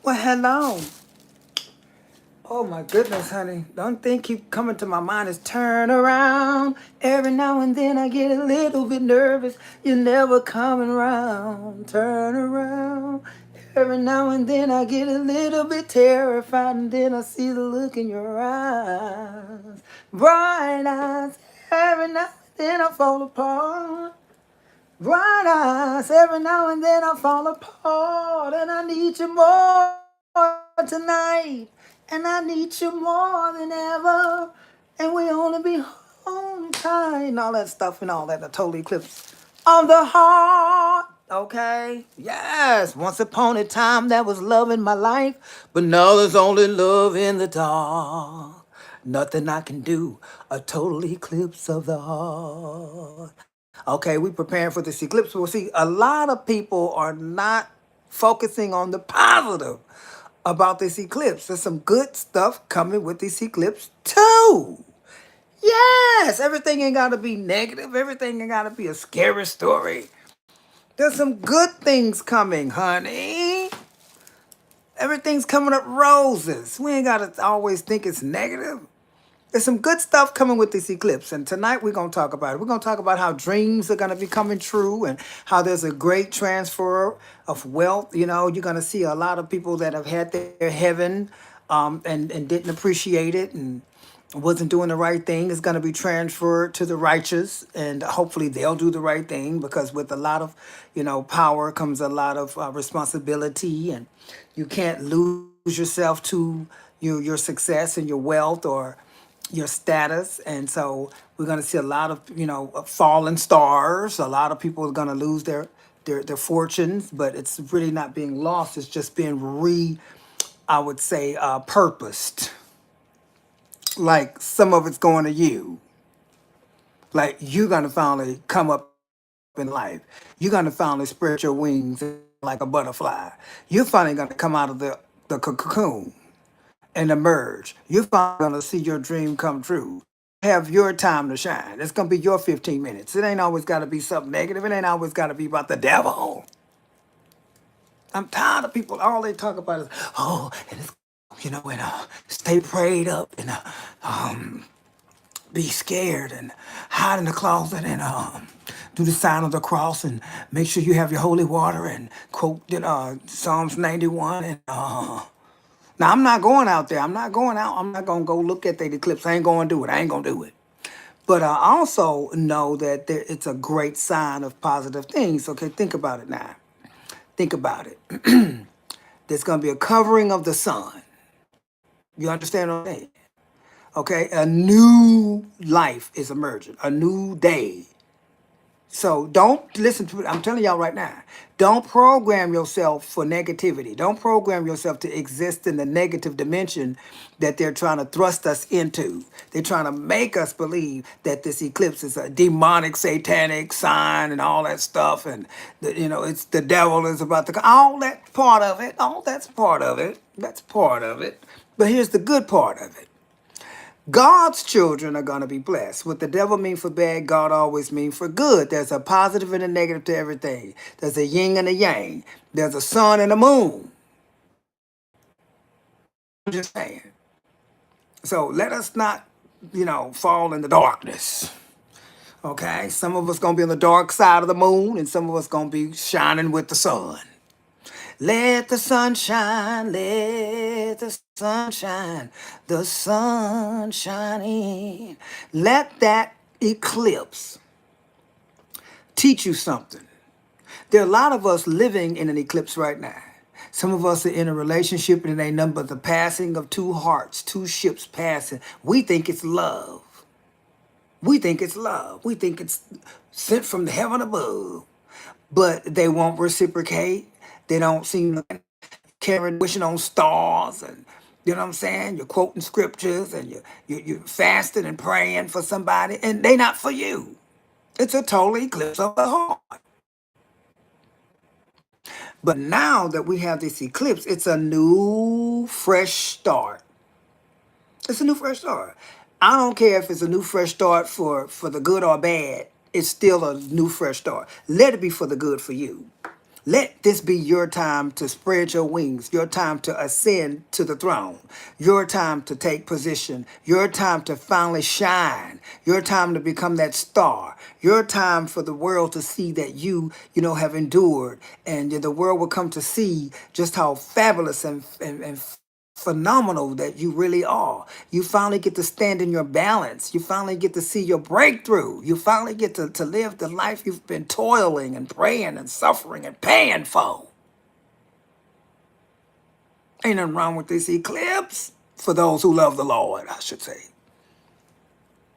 Well, hello. Oh my goodness, honey. The only thing keep coming to my mind is turn around. Every now and then I get a little bit nervous. You're never coming around. Turn around. Every now and then I get a little bit terrified, and then I see the look in your eyes. Bright eyes. Every now and then I fall apart. Bright eyes, every now and then I fall apart, and I need you more tonight, and I need you more than ever, and we only be home tight, and all that stuff and all that, the total eclipse of the heart. Okay, yes, once upon a time that was love in my life, but now there's only love in the dark. Nothing I can do, a total eclipse of the heart. Okay, we preparing for this eclipse. Well, see, a lot of people are not focusing on the positive about this eclipse. There's some good stuff coming with this eclipse too. Yes, everything ain't got to be negative. Everything ain't got to be a scary story. There's some good things coming, honey. Everything's coming up roses. We ain't got to always think it's negative. There's some good stuff coming with this eclipse, and tonight we're going to talk about it. We're going to talk about how dreams are going to be coming true and how there's a great transfer of wealth. You know, you're going to see a lot of people that have had their heaven and didn't appreciate it and wasn't doing the right thing is going to be transferred to the righteous, and hopefully they'll do the right thing, because with a lot of, power comes a lot of responsibility, and you can't lose yourself to your success and your wealth or your status. And so we're going to see a lot of fallen stars. A lot of people are going to lose their fortunes, but it's really not being lost. It's just being I would say, purposed. Like some of it's going to you. Like you're going to finally come up in life. You're going to finally spread your wings like a butterfly. You're finally going to come out of the cocoon and emerge. You're finally going to see your dream come true. Have your time to shine. It's going to be your 15 minutes. It ain't always got to be something negative. It ain't always got to be about the devil. I'm tired of people. All they talk about is, oh, and it's, and stay prayed up and be scared and hide in the closet and do the sign of the cross and make sure you have your holy water and quote Psalms 91 and now I'm not going out there. I'm not going out. I'm not gonna go look at the eclipse. I ain't gonna do it. I ain't gonna do it. But I also know that it's a great sign of positive things. Okay, think about it now. Think about it. There's gonna be a covering of the sun. You understand what I'm saying? Okay, a new life is emerging, a new day. So don't listen to it. I'm telling y'all right now. Don't program yourself for negativity. Don't program yourself to exist in the negative dimension that they're trying to thrust us into. They're trying to make us believe that this eclipse is a demonic, satanic sign and all that stuff. And, it's the devil is about to come. All that part of it. All that's part of it. That's part of it. But here's the good part of it. God's children are going to be blessed. What the devil means for bad, God always means for good. There's a positive and a negative to everything. There's a yin and a yang. There's a sun and a moon. I'm just saying. So let us not, fall in the darkness. Okay? Some of us going to be on the dark side of the moon, and some of us going to be shining with the sun. Let the sun shine, let the sun shine in. Let that eclipse teach you something. There are a lot of us living in an eclipse right now. Some of us are in a relationship and it ain't nothing but the passing of two hearts, two ships passing. We think it's love. We think it's love. We think it's sent from the heaven above. But they won't reciprocate. They don't seem like carrying, wishing on stars, and you know what I'm saying? You're quoting scriptures and you're fasting and praying for somebody, and they not for you. It's a total eclipse of the heart. But now that we have this eclipse, it's a new fresh start. It's a new fresh start. I don't care if it's a new fresh start for the good or bad. It's still a new fresh start. Let it be for the good for you. Let this be your time to spread your wings, your time to ascend to the throne, your time to take position, your time to finally shine, your time to become that star, your time for the world to see that you have endured, and the world will come to see just how fabulous and phenomenal that you really are. You finally get to stand in your balance. You finally get to see your breakthrough. You finally get to live the life you've been toiling and praying and suffering and paying for. Ain't nothing wrong with this eclipse for those who love the Lord, I should say.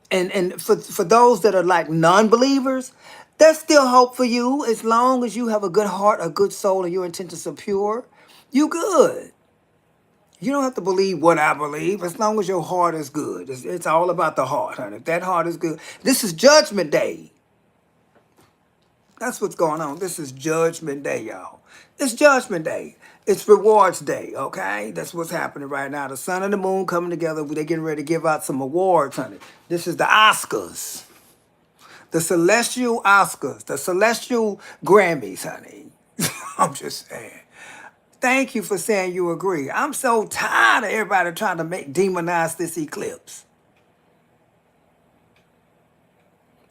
And for those that are like non-believers, there's still hope for you as long as you have a good heart, a good soul, and your intentions are pure. You good. You don't have to believe what I believe as long as your heart is good. It's all about the heart, honey. If that heart is good. This is Judgment Day. That's what's going on. This is Judgment Day, y'all. It's Judgment Day. It's Rewards Day, okay? That's what's happening right now. The sun and the moon coming together. They're getting ready to give out some awards, honey. This is the Oscars. The celestial Oscars. The celestial Grammys, honey. I'm just saying. Thank you for saying you agree. I'm so tired of everybody trying to demonize this eclipse.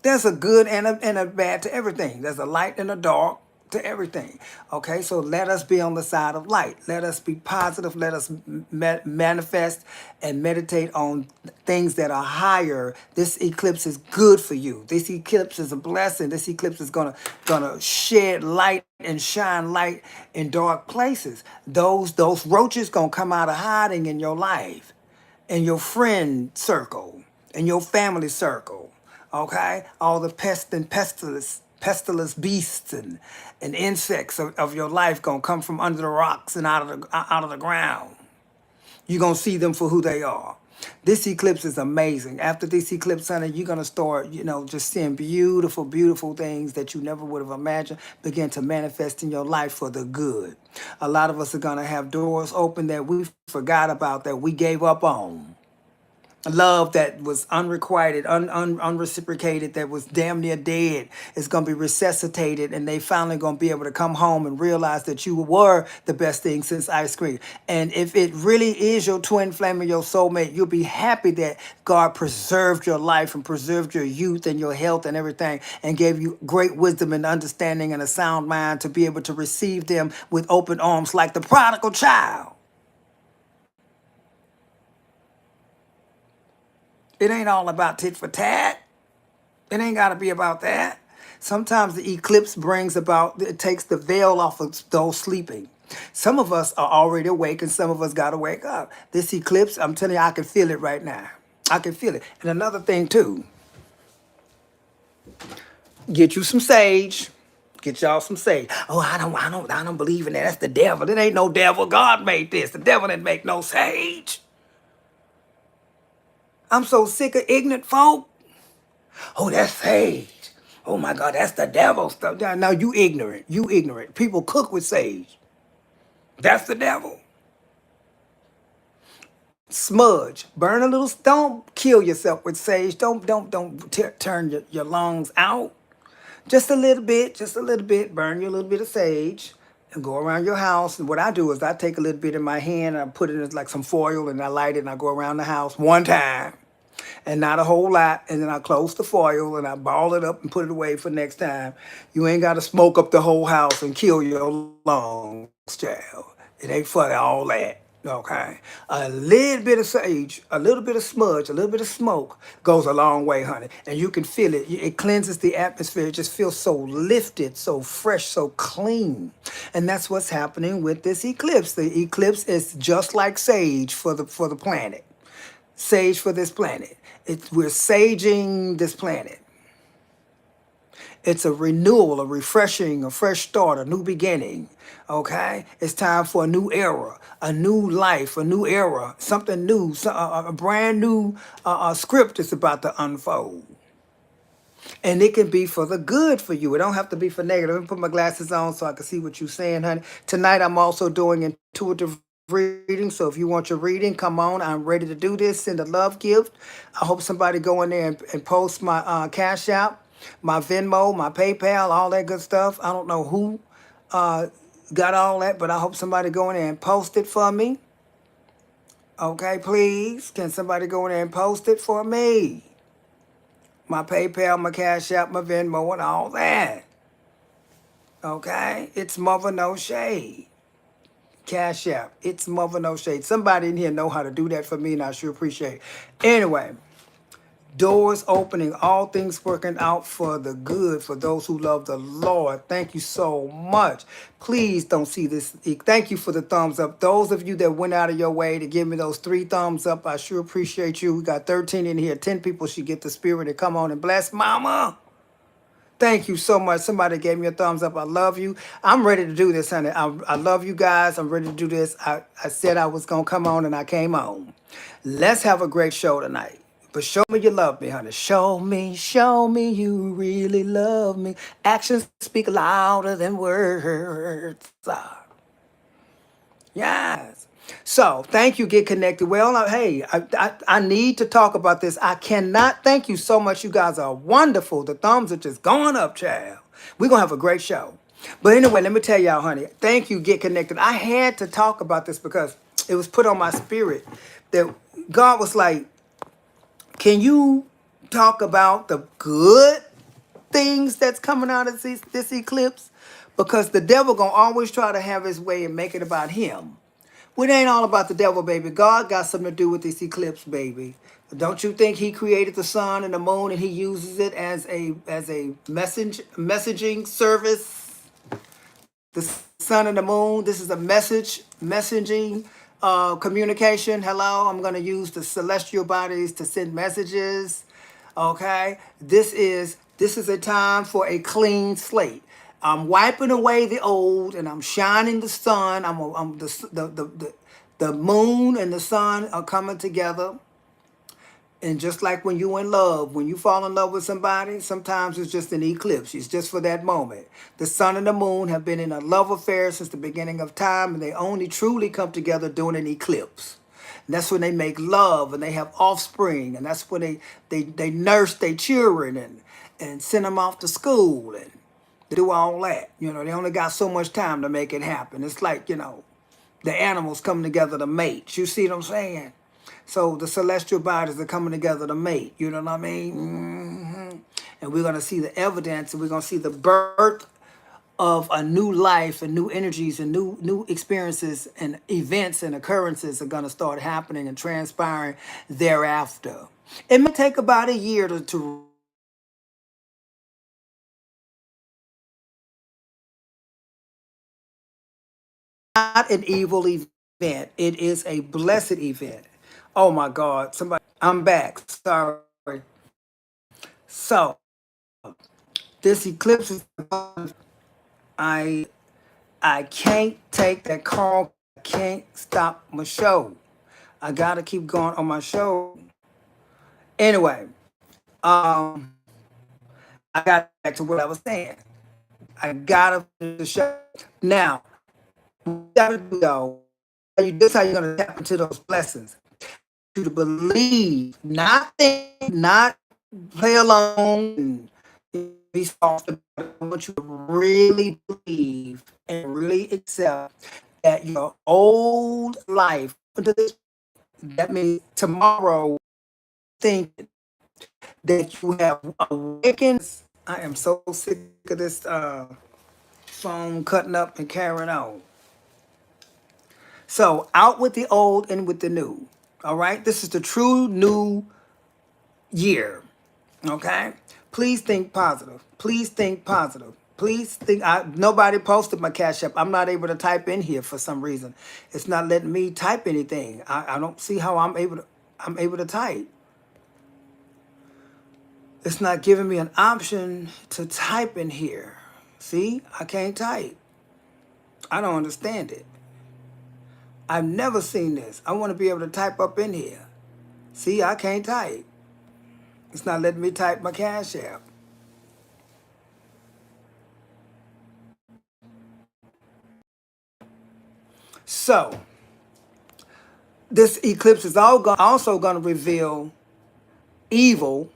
There's a good and a bad to everything. There's a light and a dark to everything. Okay, so let us be on the side of light. Let us be positive. Let us manifest and meditate on things that are higher. This eclipse is good for you. This eclipse is a blessing. This eclipse is gonna shed light and shine light in dark places. Those roaches gonna come out of hiding in your life, in your friend circle, in your family circle. Okay, all the pest and pestilence beasts and insects of your life gonna come from under the rocks and out of the ground. You're gonna see them for who they are. This eclipse is amazing. After this eclipse, honey, you're gonna start, just seeing beautiful, beautiful things that you never would have imagined begin to manifest in your life for the good. A lot of us are gonna have doors open that we forgot about, that we gave up on. Love that was unrequited, unreciprocated, that was damn near dead, is going to be resuscitated, and they finally going to be able to come home and realize that you were the best thing since ice cream. And if it really is your twin flame or your soulmate, you'll be happy that God preserved your life and preserved your youth and your health and everything, and gave you great wisdom and understanding and a sound mind to be able to receive them with open arms like the prodigal child. It ain't all about tit for tat. It ain't got to be about that. Sometimes the eclipse brings about, it takes the veil off of those sleeping. Some of us are already awake and some of us got to wake up. This eclipse, I'm telling you, I can feel it right now. I can feel it. And another thing too, get you some sage. Get y'all some sage. Oh, I don't believe in that. That's the devil. It ain't no devil. God made this. The devil didn't make no sage. I'm so sick of ignorant folk. Oh, that's sage. Oh my God, that's the devil stuff. Now you ignorant. You ignorant. People cook with sage. That's the devil. Smudge. Burn a little. Don't kill yourself with sage. Don't turn your lungs out. Just a little bit. Just a little bit. Burn you a little bit of sage. And go around your house. And what I do is I take a little bit in my hand and I put it in like some foil and I light it and I go around the house one time. And not a whole lot. And then I close the foil and I ball it up and put it away for next time. You ain't got to smoke up the whole house and kill your lungs, child. It ain't for all that. Okay. A little bit of sage, a little bit of smudge, a little bit of smoke goes a long way, honey. And you can feel it. It cleanses the atmosphere. It just feels so lifted, so fresh, so clean. And that's what's happening with this eclipse. The eclipse is just like sage for the planet. Sage for this planet. We're saging this planet. It's a renewal, a refreshing, a fresh start, a new beginning. Okay? It's time for a new era, a new life, a new era, something new, a brand new script is about to unfold. And it can be for the good for you. It don't have to be for negative. Let me put my glasses on so I can see what you're saying, honey. Tonight I'm also doing intuitive reading. So if you want your reading, come on. I'm ready to do this. Send a love gift. I hope somebody go in there and post my Cash App, my Venmo, my PayPal, all that good stuff. I don't know who. Uh, got all that, but I hope somebody go in there and post it for me. Okay, please. Can somebody go in there and post it for me? My PayPal, my Cash App, my Venmo, and all that. Okay? It's Mother No Shade. Cash App. It's Mother No Shade. Somebody in here know how to do that for me, and I sure appreciate it. Anyway, doors opening, all things working out for the good for those who love the Lord. Thank you so much. Please don't see this. Thank you for the thumbs up. Those of you that went out of your way to give me those 3 thumbs up, I sure appreciate you. We got 13 in here. 10 people should get the spirit to come on and bless Mama. Thank you so much. Somebody gave me a thumbs up. I love you. I'm ready to do this, honey. I love you guys. I'm ready to do this. I said I was going to come on, and I came on. Let's have a great show tonight. But show me you love me, honey. Show me you really love me. Actions speak louder than words. Yes. So thank you. Get connected. Well, hey, I need to talk about this. I cannot. Thank you so much. You guys are wonderful. The thumbs are just going up, child. We're gonna have a great show. But anyway, let me tell y'all, honey. Thank you. Get connected. I had to talk about this because it was put on my spirit that God was like, "Can you talk about the good things that's coming out of this eclipse?" Because the devil gonna always try to have his way and make it about him. Well, it ain't all about the devil, baby. God got something to do with this eclipse, baby. Don't you think he created the sun and the moon and he uses it as a messaging service? The sun and the moon. This is a messaging communication. Hello, I'm gonna use the celestial bodies to send messages. Okay, this is a time for a clean slate. I'm wiping away the old and I'm shining the sun. I'm the moon and the sun are coming together. And just like when you in love, when you fall in love with somebody, sometimes it's just an eclipse. It's just for that moment. The sun and the moon have been in a love affair since the beginning of time, and they only truly come together during an eclipse. And that's when they make love and they have offspring, and that's when they nurse their children and send them off to school and do all that. You know, they only got so much time to make it happen. It's like, the animals come together to mate. You see what I'm saying? So the celestial bodies are coming together to mate. You know what I mean? And we're going to see the evidence, and we're going to see the birth of a new life and new energies and new experiences and events and occurrences are going to start happening and transpiring thereafter. It may take about a year to not an evil event. It is a blessed event. Oh my God. I'm back. Sorry. So this eclipse is, I I can't take that call. I can't stop my show. I gotta keep going on my show. Anyway, um, I got back to what I was saying. I gotta finish the show. Now, what you gotta do though, this how you're gonna tap into those blessings. You to believe, not think, not play along and be soft about it. I want you to really believe and really accept that your old life, that means tomorrow, think that you have awakened. I am so sick of this phone cutting up and carrying on. So out with the old and with the new. All right, this is the true new year. Okay, please think positive. Please think positive. Please think. Nobody posted my Cash App. I'm not able to type in here for some reason. It's not letting me type anything. I don't see how I'm able to type. It's not giving me an option to type in here. See, I can't type. I don't understand it. I've never seen this. I want to be able to type up in here. See, I can't type. It's not letting me type my Cash App. So, this eclipse is also going to reveal evil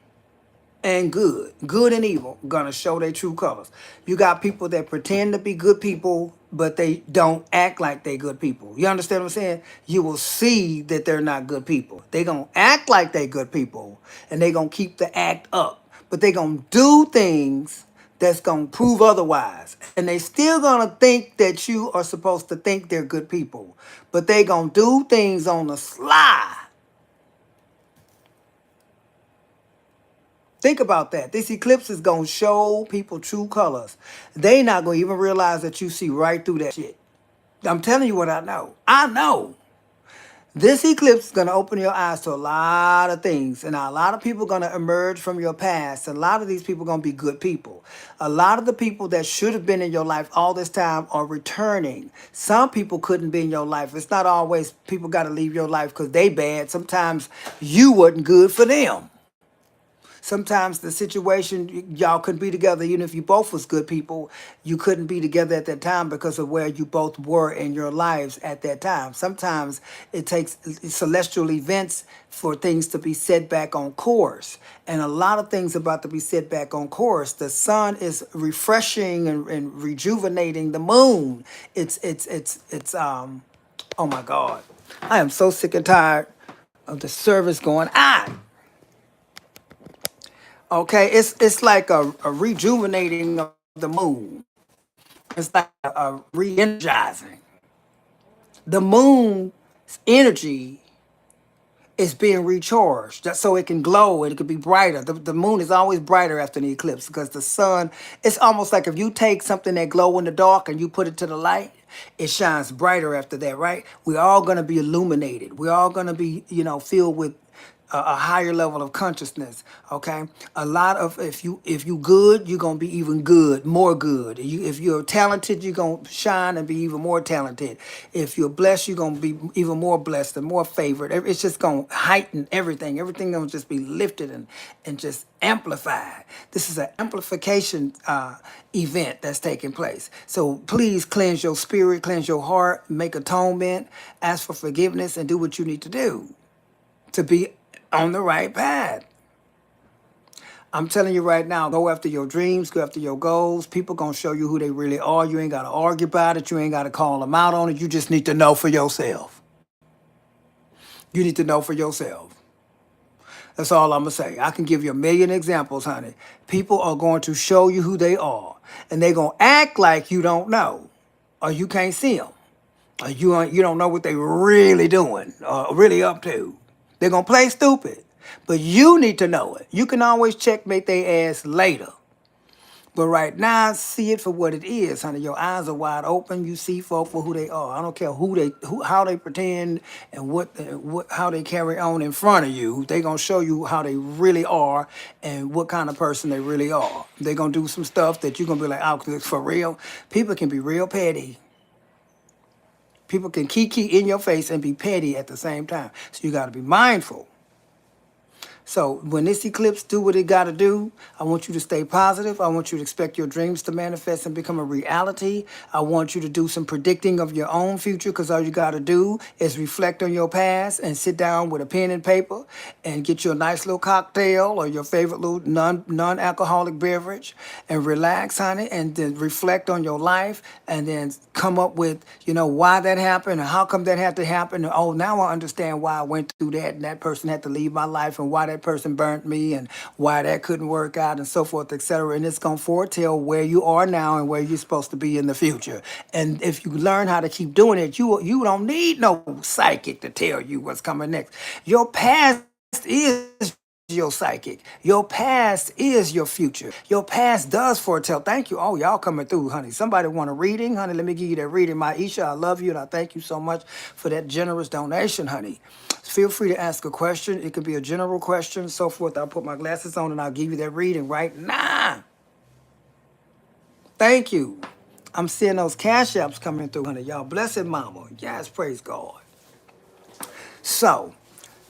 and good, good and evil, gonna show their true colors. You got people that pretend to be good people, but they don't act like they good people. You understand what I'm saying? You will see that they're not good people. They gonna act like they good people, and they gonna keep the act up, but they gonna do things that's gonna prove otherwise. And they still gonna think that you are supposed to think they're good people, but they gonna do things on the sly. Think about that. This eclipse is going to show people true colors. They not going to even realize that you see right through that shit. I'm telling you what I know. I know. This eclipse is going to open your eyes to a lot of things. And a lot of people are going to emerge from your past. A lot of these people are going to be good people. A lot of the people that should have been in your life all this time are returning. Some people couldn't be in your life. It's not always people got to leave your life because they bad. Sometimes you wasn't good for them. Sometimes the situation, y'all couldn't be together even if you both was good people. You couldn't be together at that time because of where you both were in your lives at that time. Sometimes it takes celestial events for things to be set back on course, and a lot of things about to be set back on course. The sun is refreshing and rejuvenating the moon. It's oh my God, I am so sick and tired of the service going on. Okay, it's like a rejuvenating of the moon. It's like a re-energizing. The moon's energy is being recharged just so it can glow and it can be brighter. The moon is always brighter after the eclipse because the sun, it's almost like if you take something that glow in the dark and you put it to the light, it shines brighter after that, right? We're all going to be illuminated. We're all going to be, filled with a higher level of consciousness. Okay, a lot of if you good, you're gonna be even good, more good. If you're talented, you're gonna shine and be even more talented. If you're blessed, you're gonna be even more blessed and more favored. It's just gonna heighten everything. Everything gonna just be lifted and just amplified. This is an amplification event that's taking place. So please cleanse your spirit, cleanse your heart, make atonement, ask for forgiveness, and do what you need to do to be on the right path. I'm telling you right now, go after your dreams, go after your goals. People gonna show you who they really are. You ain't gotta argue about it. You ain't gotta call them out on it. You just need to know for yourself. You need to know for yourself. That's all I'm gonna say. I can give you a million examples, honey. People are going to show you who they are, and they gonna act like you don't know, or you can't see them, or you don't know what they really doing, or really up to. They're gonna play stupid, but you need to know it. You can always checkmate their ass later. But right now, see it for what it is, honey. Your eyes are wide open. You see folk for who they are. I don't care how they pretend and how they carry on in front of you. They gonna show you how they really are and what kind of person they really are. They gonna do some stuff that you're gonna be like, oh, for real. People can be real petty. People can kiki in your face and be petty at the same time. So you gotta be mindful. So when this eclipse do what it got to do, I want you to stay positive. I want you to expect your dreams to manifest and become a reality. I want you to do some predicting of your own future because all you got to do is reflect on your past and sit down with a pen and paper and get you a nice little cocktail or your favorite little non-alcoholic beverage and relax, honey, and then reflect on your life and then come up with, why that happened and how come that had to happen. And, oh, now I understand why I went through that and that person had to leave my life and why that person burnt me and why that couldn't work out and so forth, etc. And it's going to foretell where you are now and where you're supposed to be in the future. And if you learn how to keep doing it, you don't need no psychic to tell you what's coming next. Your past is your psychic. Your past is your future. Your past does foretell. Thank you. Oh, y'all coming through, honey. Somebody want a reading, honey? Let me give you that reading. Maisha, I love you and I thank you so much for that generous donation, honey. Feel free to ask a question. It could be a general question, so forth. I'll put my glasses on and I'll give you that reading right now. Thank you. I'm seeing those cash apps coming through, honey. Y'all blessed mama. Yes, praise God. So,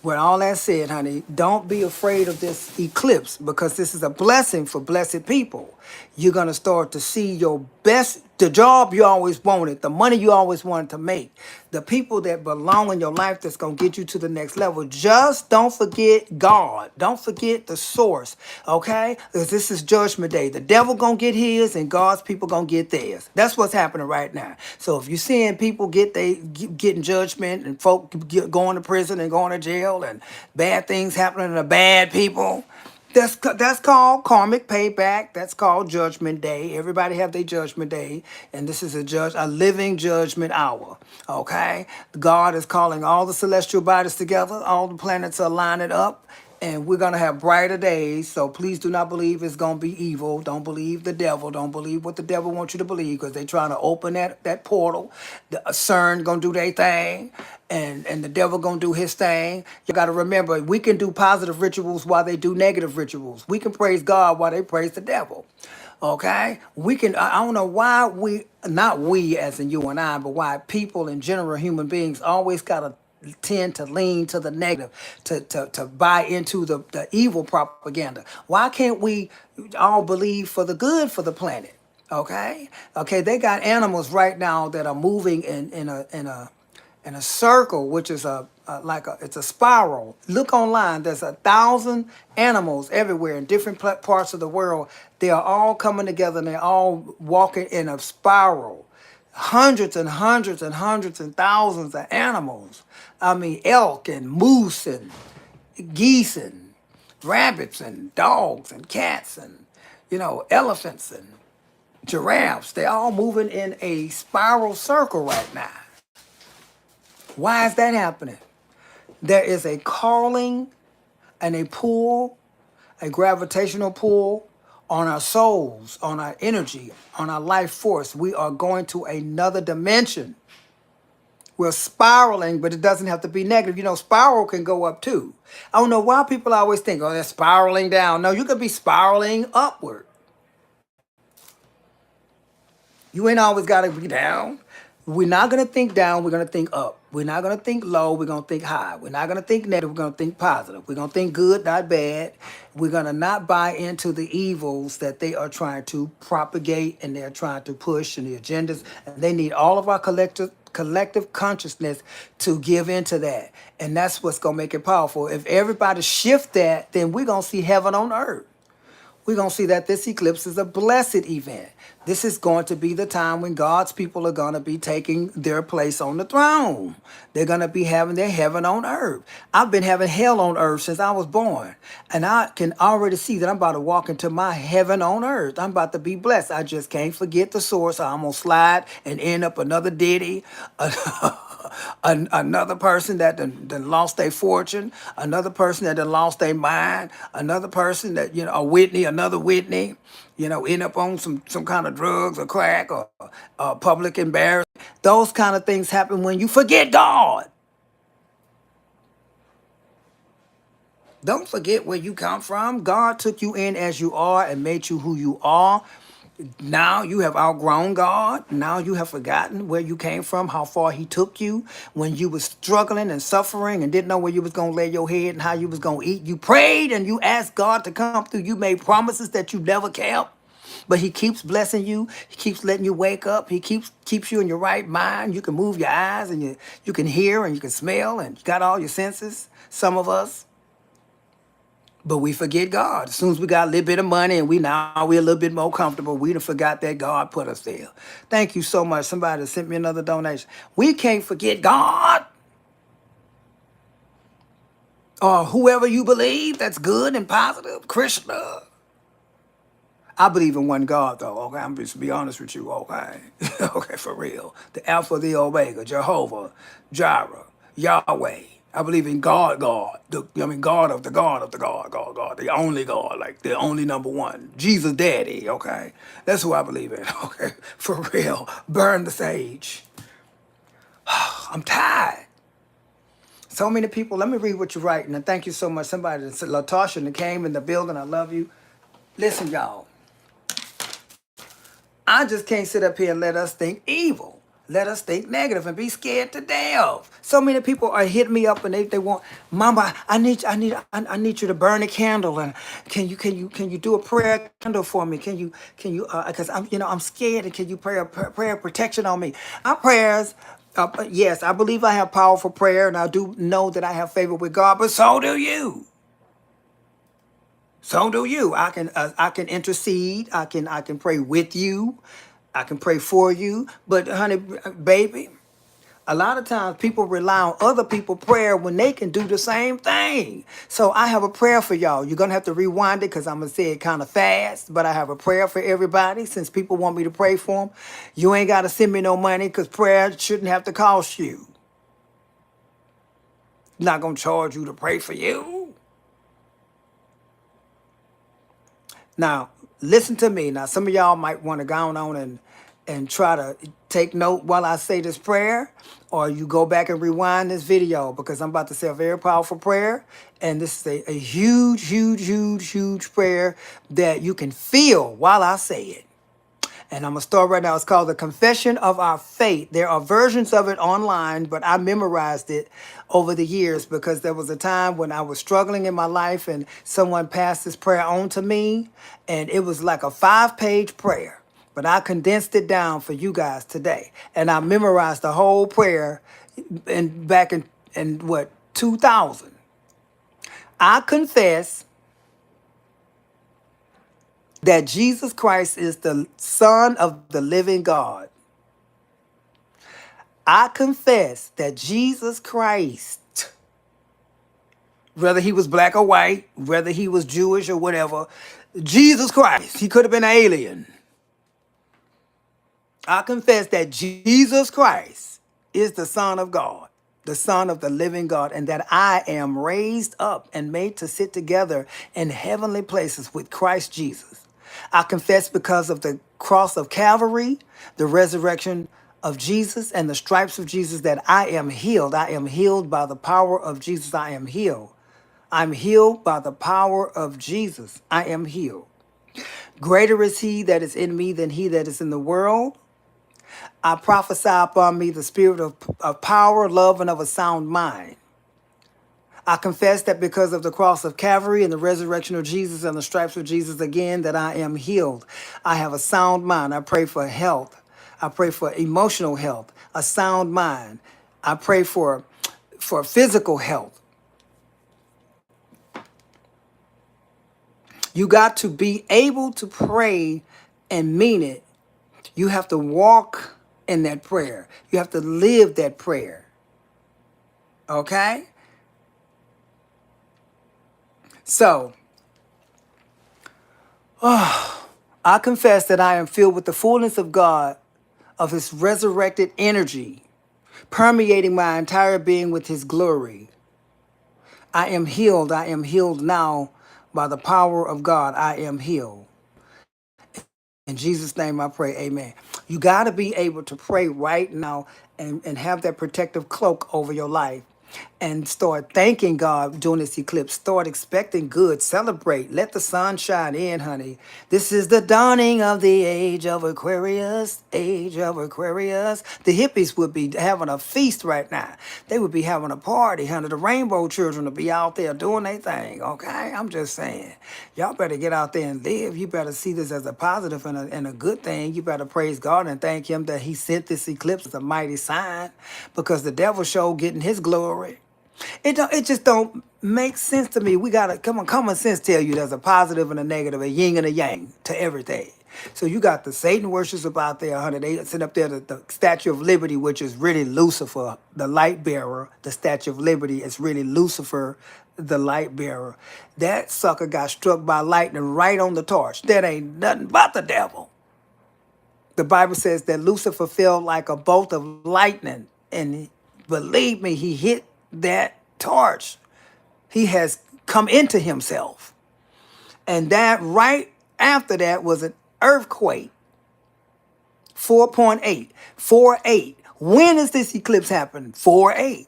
with all that said, honey, don't be afraid of this eclipse because this is a blessing for blessed people. You're going to start to see your best The job you always wanted, the money you always wanted to make, the people that belong in your life that's going to get you to the next level. Just don't forget God. Don't forget the source, okay? Because this is judgment day. The devil going to get his and God's people going to get theirs. That's what's happening right now. So if you're seeing people getting judgment and folk going to prison and going to jail and bad things happening to bad people, that's called karmic payback. That's called judgment day. Everybody have their judgment day, and this is a living judgment hour. Okay, God is calling all the celestial bodies together. All the planets are lining up, and we're gonna have brighter days. So please do not believe it's gonna be evil. Don't believe the devil. Don't believe what the devil wants you to believe, because they're trying to open that portal. The CERN gonna do their thing, and the devil gonna do his thing. You got to remember, we can do positive rituals while they do negative rituals. We can praise God while they praise the devil. Okay, we can. I don't know why not we as in you and I, but why people in general, human beings, always gotta tend to lean to the negative, to buy into the evil propaganda. Why can't we all believe for the good for the planet? Okay, they got animals right now that are moving in a circle, which is it's a spiral. Look online. There's 1,000 animals everywhere in different parts of the world. They are all coming together and they're all walking in a spiral. Hundreds and hundreds and hundreds and thousands of animals. I mean, elk and moose and geese and rabbits and dogs and cats and elephants and giraffes. They're all moving in a spiral circle right now. Why is that happening? There is a calling and a pull, a gravitational pull on our souls, on our energy, on our life force. We are going to another dimension. We're spiraling, but it doesn't have to be negative. Spiral can go up too. I don't know why people always think, oh, they're spiraling down. No, you could be spiraling upward. You ain't always got to be down. We're not going to think down. We're going to think up. We're not going to think low. We're going to think high. We're not going to think negative. We're going to think positive. We're going to think good, not bad. We're going to not buy into the evils that they are trying to propagate and they're trying to push and the agendas. And they need all of our collective consciousness to give into that. And that's what's going to make it powerful. If everybody shift that, then we're going to see heaven on earth. We're going to see that this eclipse is a blessed event. This is going to be the time when God's people are going to be taking their place on the throne. They're going to be having their heaven on earth. I've been having hell on earth since I was born. And I can already see that I'm about to walk into my heaven on earth. I'm about to be blessed. I just can't forget the source. I'm going to slide and end up another Diddy. Another person that done lost their fortune, another person that done lost their mind, another person that, a Whitney, another Whitney, end up on some kind of drugs or crack or public embarrassment. Those kind of things happen when you forget God. Don't forget where you come from. God took you in as you are and made you who you are. Now you have outgrown God. Now you have forgotten where you came from, how far he took you when you was struggling and suffering and didn't know where you was going to lay your head and how you was going to eat. You prayed and you asked God to come through. You made promises that you never kept, but he keeps blessing you. He keeps letting you wake up. He keeps you in your right mind. You can move your eyes and you can hear and you can smell and you got all your senses, some of us. But we forget God. As soon as we got a little bit of money and we're a little bit more comfortable, we done forgot that God put us there. Thank you so much. Somebody sent me another donation. We can't forget God. Or whoever you believe that's good and positive. Krishna. I believe in one God, though. Okay, I'm just to be honest with you. Okay, okay, for real. The Alpha, the Omega, Jehovah, Jireh, Yahweh. I believe in God, God. God of the God of the God, God, the only God, like the only number one. Jesus, Daddy. Okay, that's who I believe in. Okay, for real. Burn the sage. I'm tired. So many people. Let me read what you're writing. And thank you so much. Somebody said, Latasha, that came in the building. I love you. Listen, y'all. I just can't sit up here and let us think evil. Let us think negative and be scared to death. So many people are hitting me up and they want, Mama, I need you to burn a candle, and can you do a prayer candle for me? Can you because I'm scared, and can you pray a prayer of protection on me? Our prayers, yes, I believe I have powerful prayer, and I do know that I have favor with God, but so do you. So do you. I can intercede. I can pray with you. I can pray for you. But honey, baby, a lot of times people rely on other people's prayer when they can do the same thing. So I have a prayer for y'all. You're gonna have to rewind it because I'm gonna say it kind of fast. But I have a prayer for everybody since people want me to pray for them. You ain't gotta send me no money because prayer shouldn't have to cost you. Not gonna charge you to pray for you. Now, listen to me. Now, some of y'all might want to go on and try to take note while I say this prayer, or you go back and rewind this video because I'm about to say a very powerful prayer. And this is a huge, huge, huge, huge prayer that you can feel while I say it. And I'm going to start right now. It's called the Confession of Our Faith. There are versions of it online, but I memorized it over the years because there was a time when I was struggling in my life and someone passed this prayer on to me. And it was like a 5-page prayer, but I condensed it down for you guys today. And I memorized the whole prayer back in what, 2000. I confess that Jesus Christ is the Son of the living God. I confess that Jesus Christ, whether he was black or white, whether he was Jewish or whatever, Jesus Christ, he could have been an alien. I confess that Jesus Christ is the Son of God, the Son of the living God, and that I am raised up and made to sit together in heavenly places with Christ Jesus. I confess because of the cross of Calvary, the resurrection of Jesus, and the stripes of Jesus that I am healed. I am healed by the power of Jesus. I am healed. I'm healed by the power of Jesus. I am healed. Greater is he that is in me than he that is in the world. I prophesy upon me the spirit of power, love, and of a sound mind. I confess that because of the cross of Calvary and the resurrection of Jesus and the stripes of Jesus again, that I am healed. I have a sound mind. I pray for health. I pray for emotional health, a sound mind. I pray for physical health. You got to be able to pray and mean it. You have to walk in that prayer. You have to live that prayer. Okay? So, I confess that I am filled with the fullness of God, of his resurrected energy, permeating my entire being with his glory. I am healed. I am healed now by the power of God. I am healed. In Jesus' name I pray, amen. You got to be able to pray right now and have that protective cloak over your life and start thanking God during this eclipse. Start expecting good. Celebrate. Let the sun shine in, honey. This is the dawning of the age of Aquarius. Age of Aquarius. The hippies would be having a feast right now. They would be having a party, honey. The rainbow children would be out there doing their thing, okay? I'm just saying. Y'all better get out there and live. You better see this as a positive and a good thing. You better praise God and thank him that he sent this eclipse as a mighty sign because the devil show getting his glory. It just don't make sense to me. We gotta common sense tell you there's a positive and a negative, a yin and a yang to everything. So you got the Satan worshipers out there, honey. They sit up there the Statue of Liberty, which is really Lucifer, the light bearer. The Statue of Liberty is really Lucifer, the light bearer. That sucker got struck by lightning right on the torch. That ain't nothing but the devil. The Bible says that Lucifer fell like a bolt of lightning, and believe me, he hit that torch. He has come into himself. And that right after that was an earthquake. 4.8. 4.8. When is this eclipse happening? 4.8.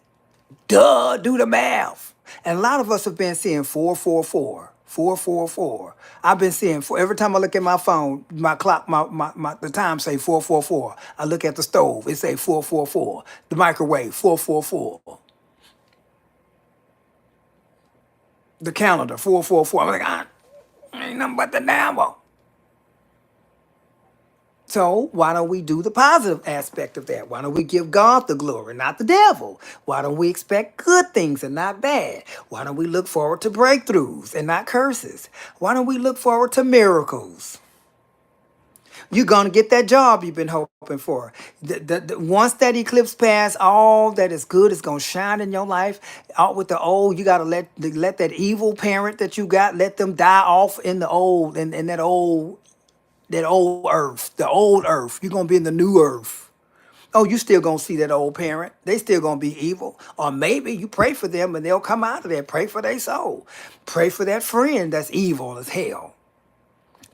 Duh, do the math. And a lot of us have been seeing 4.44, 444. I've been seeing for every time I look at my phone, my clock, the time say 444. I look at the stove, it say 444. The microwave, 444. The calendar, 444. I'm like, ain't nothing but the devil. So why don't we do the positive aspect of that? Why don't we give God the glory, not the devil? Why don't we expect good things and not bad? Why don't we look forward to breakthroughs and not curses? Why don't we look forward to miracles? You're gonna get that job you've been hoping for. Once that eclipse pass, all that is good is gonna shine in your life. Out with the old, you gotta let that evil parent that you got, let them die off in the old, in that old earth, the old earth. You're gonna be in the new earth. Oh, you still gonna see that old parent. They still gonna be evil. Or maybe you pray for them and they'll come out of there. Pray for their soul. Pray for that friend that's evil as hell.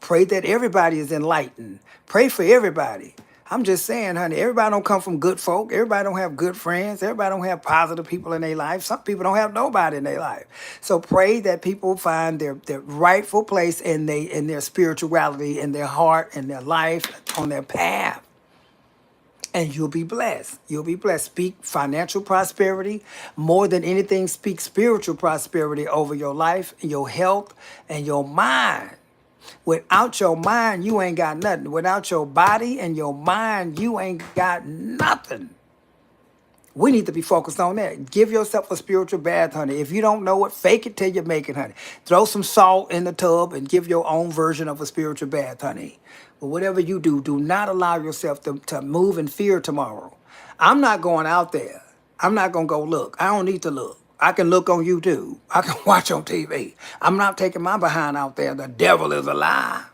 Pray that everybody is enlightened. Pray for everybody. I'm just saying, honey, everybody don't come from good folk. Everybody don't have good friends. Everybody don't have positive people in their life. Some people don't have nobody in their life. So pray that people find their rightful place in their spirituality, in their heart, in their life, on their path. And you'll be blessed. You'll be blessed. Speak financial prosperity. More than anything, speak spiritual prosperity over your life, your health, and your mind. Without your mind, you ain't got nothing. Without your body and your mind, you ain't got nothing. We need to be focused on that. Give yourself a spiritual bath, honey. If you don't know it, fake it till you make it, honey. Throw some salt in the tub and give your own version of a spiritual bath, honey. But whatever you do, do not allow yourself to move in fear tomorrow. I'm not going out there. I'm not going to go look. I don't need to look. I can look on YouTube. I can watch on TV. I'm not taking my behind out there. The devil is a lie.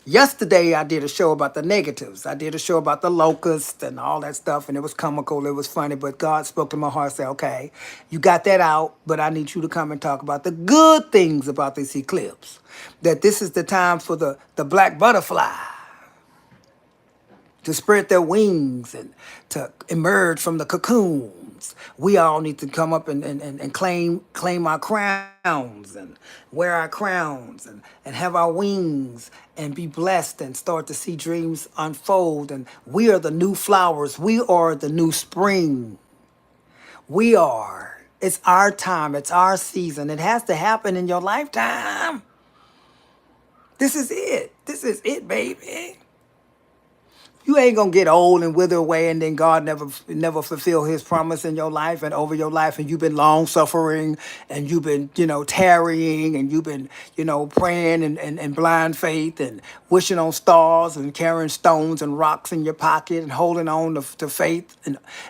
Yesterday, I did a show about the negatives. I did a show about the locusts and all that stuff, and it was comical, it was funny, but God spoke to my heart and said, okay, you got that out, but I need you to come and talk about the good things about this eclipse. That this is the time for the black butterfly to spread their wings and to emerge from the cocoons. We all need to come up and claim our crowns and wear our crowns and have our wings and be blessed and start to see dreams unfold. And we are the new flowers. We are the new spring. We are. It's our time. It's our season. It has to happen in your lifetime. This is it. This is it, baby. You ain't gonna get old and wither away, and then God never fulfill His promise in your life and over your life, and you've been long suffering, and you've been tarrying, and you've been praying and blind faith and wishing on stars and carrying stones and rocks in your pocket and holding on to faith,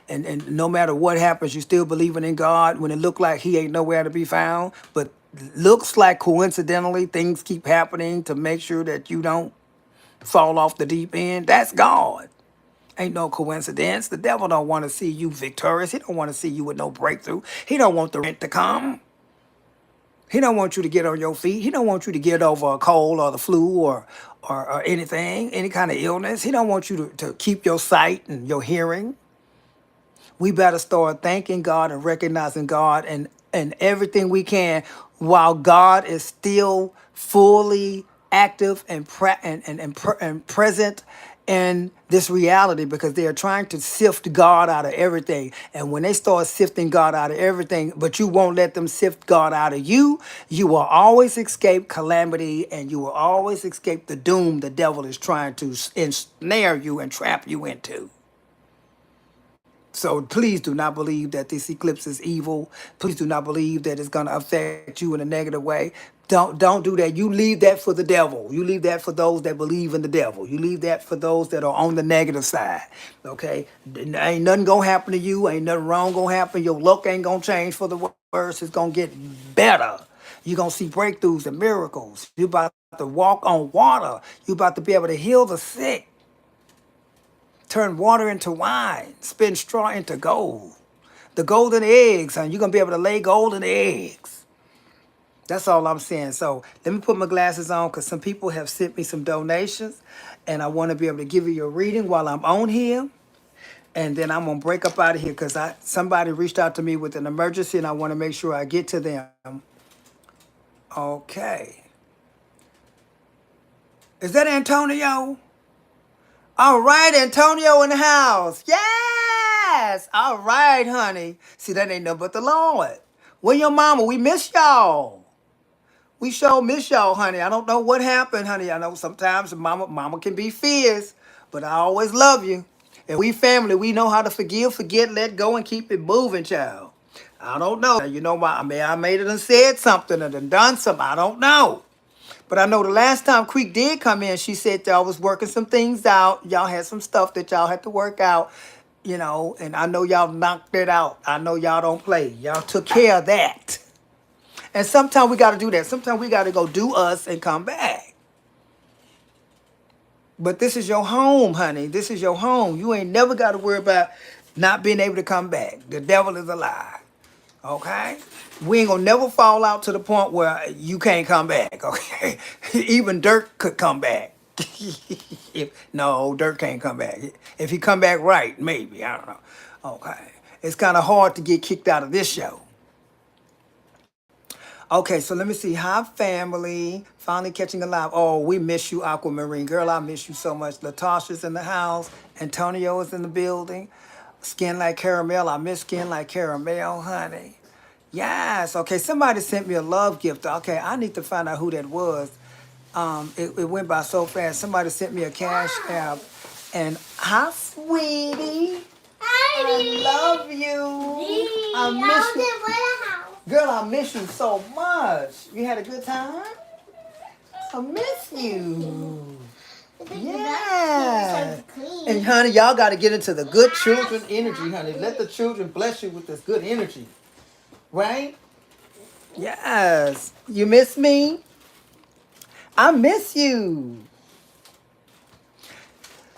and no matter what happens, you still believing in God when it looked like He ain't nowhere to be found, but looks like coincidentally things keep happening to make sure that you don't fall off the deep end. That's God. Ain't no coincidence. The devil don't want to see you victorious. He don't want to see you with no breakthrough. He don't want the rent to come. He don't want you to get on your feet. He don't want you to get over a cold or the flu or anything, any kind of illness. He don't want you to keep your sight and your hearing. We better start thanking God and recognizing God and everything we can while God is still fully active and present in this reality, because they are trying to sift God out of everything. And when they start sifting God out of everything, but you won't let them sift God out of you, you will always escape calamity, and you will always escape the doom the devil is trying to ensnare you and trap you into. So please do not believe that this eclipse is evil. Please do not believe that it's going to affect you in a negative way. Don't do that. You leave that for the devil. You leave that for those that believe in the devil. You leave that for those that are on the negative side. Okay? Ain't nothing going to happen to you. Ain't nothing wrong going to happen. Your luck ain't going to change for the worse. It's going to get better. You're going to see breakthroughs and miracles. You're about to walk on water. You're about to be able to heal the sick. Turn water into wine, spin straw into gold. The golden eggs, and you're going to be able to lay golden eggs. That's all I'm saying. So let me put my glasses on, because some people have sent me some donations, and I want to be able to give you your reading while I'm on here. And then I'm going to break up out of here, because somebody reached out to me with an emergency, and I want to make sure I get to them. Okay. Is that Antonio? All right, Antonio in the house. Yes. All right, honey. See, that ain't nothing but the Lord. Where your mama? We miss y'all. We sure miss y'all, honey. I don't know what happened, honey. I know sometimes mama can be fierce, but I always love you. And we family, we know how to forgive, forget, let go, and keep it moving, child. I don't know. You know, I made it and said something or done something. I don't know. But I know the last time Creek did come in, she said y'all was working some things out. Y'all had some stuff that y'all had to work out, you know, and I know y'all knocked it out. I know y'all don't play. Y'all took care of that. And sometimes we got to do that. Sometimes we got to go do us and come back. But this is your home, honey. This is your home. You ain't never got to worry about not being able to come back. The devil is a lie. Okay? We ain't gonna never fall out to the point where you can't come back. Okay? Even Dirk could come back. No, Dirk can't come back. If he come back right, maybe. I don't know. Okay. It's kind of hard to get kicked out of this show. Okay, so let me see. Hi, family. Finally catching alive. Oh, we miss you, Aquamarine. Girl, I miss you so much. Latasha's in the house. Antonio is in the building. Skin like caramel. I miss skin like caramel, honey. Yes. Okay, somebody sent me a love gift. Okay, I need to find out who that was. It went by so fast. Somebody sent me a cash app. And hi, sweetie. I love you. I miss you. Girl, I miss you so much. You had a good time? I miss you. Yeah. And honey, y'all got to get into the good children energy, honey. Let the children bless you with this good energy. Right? Yes. You miss me? I miss you.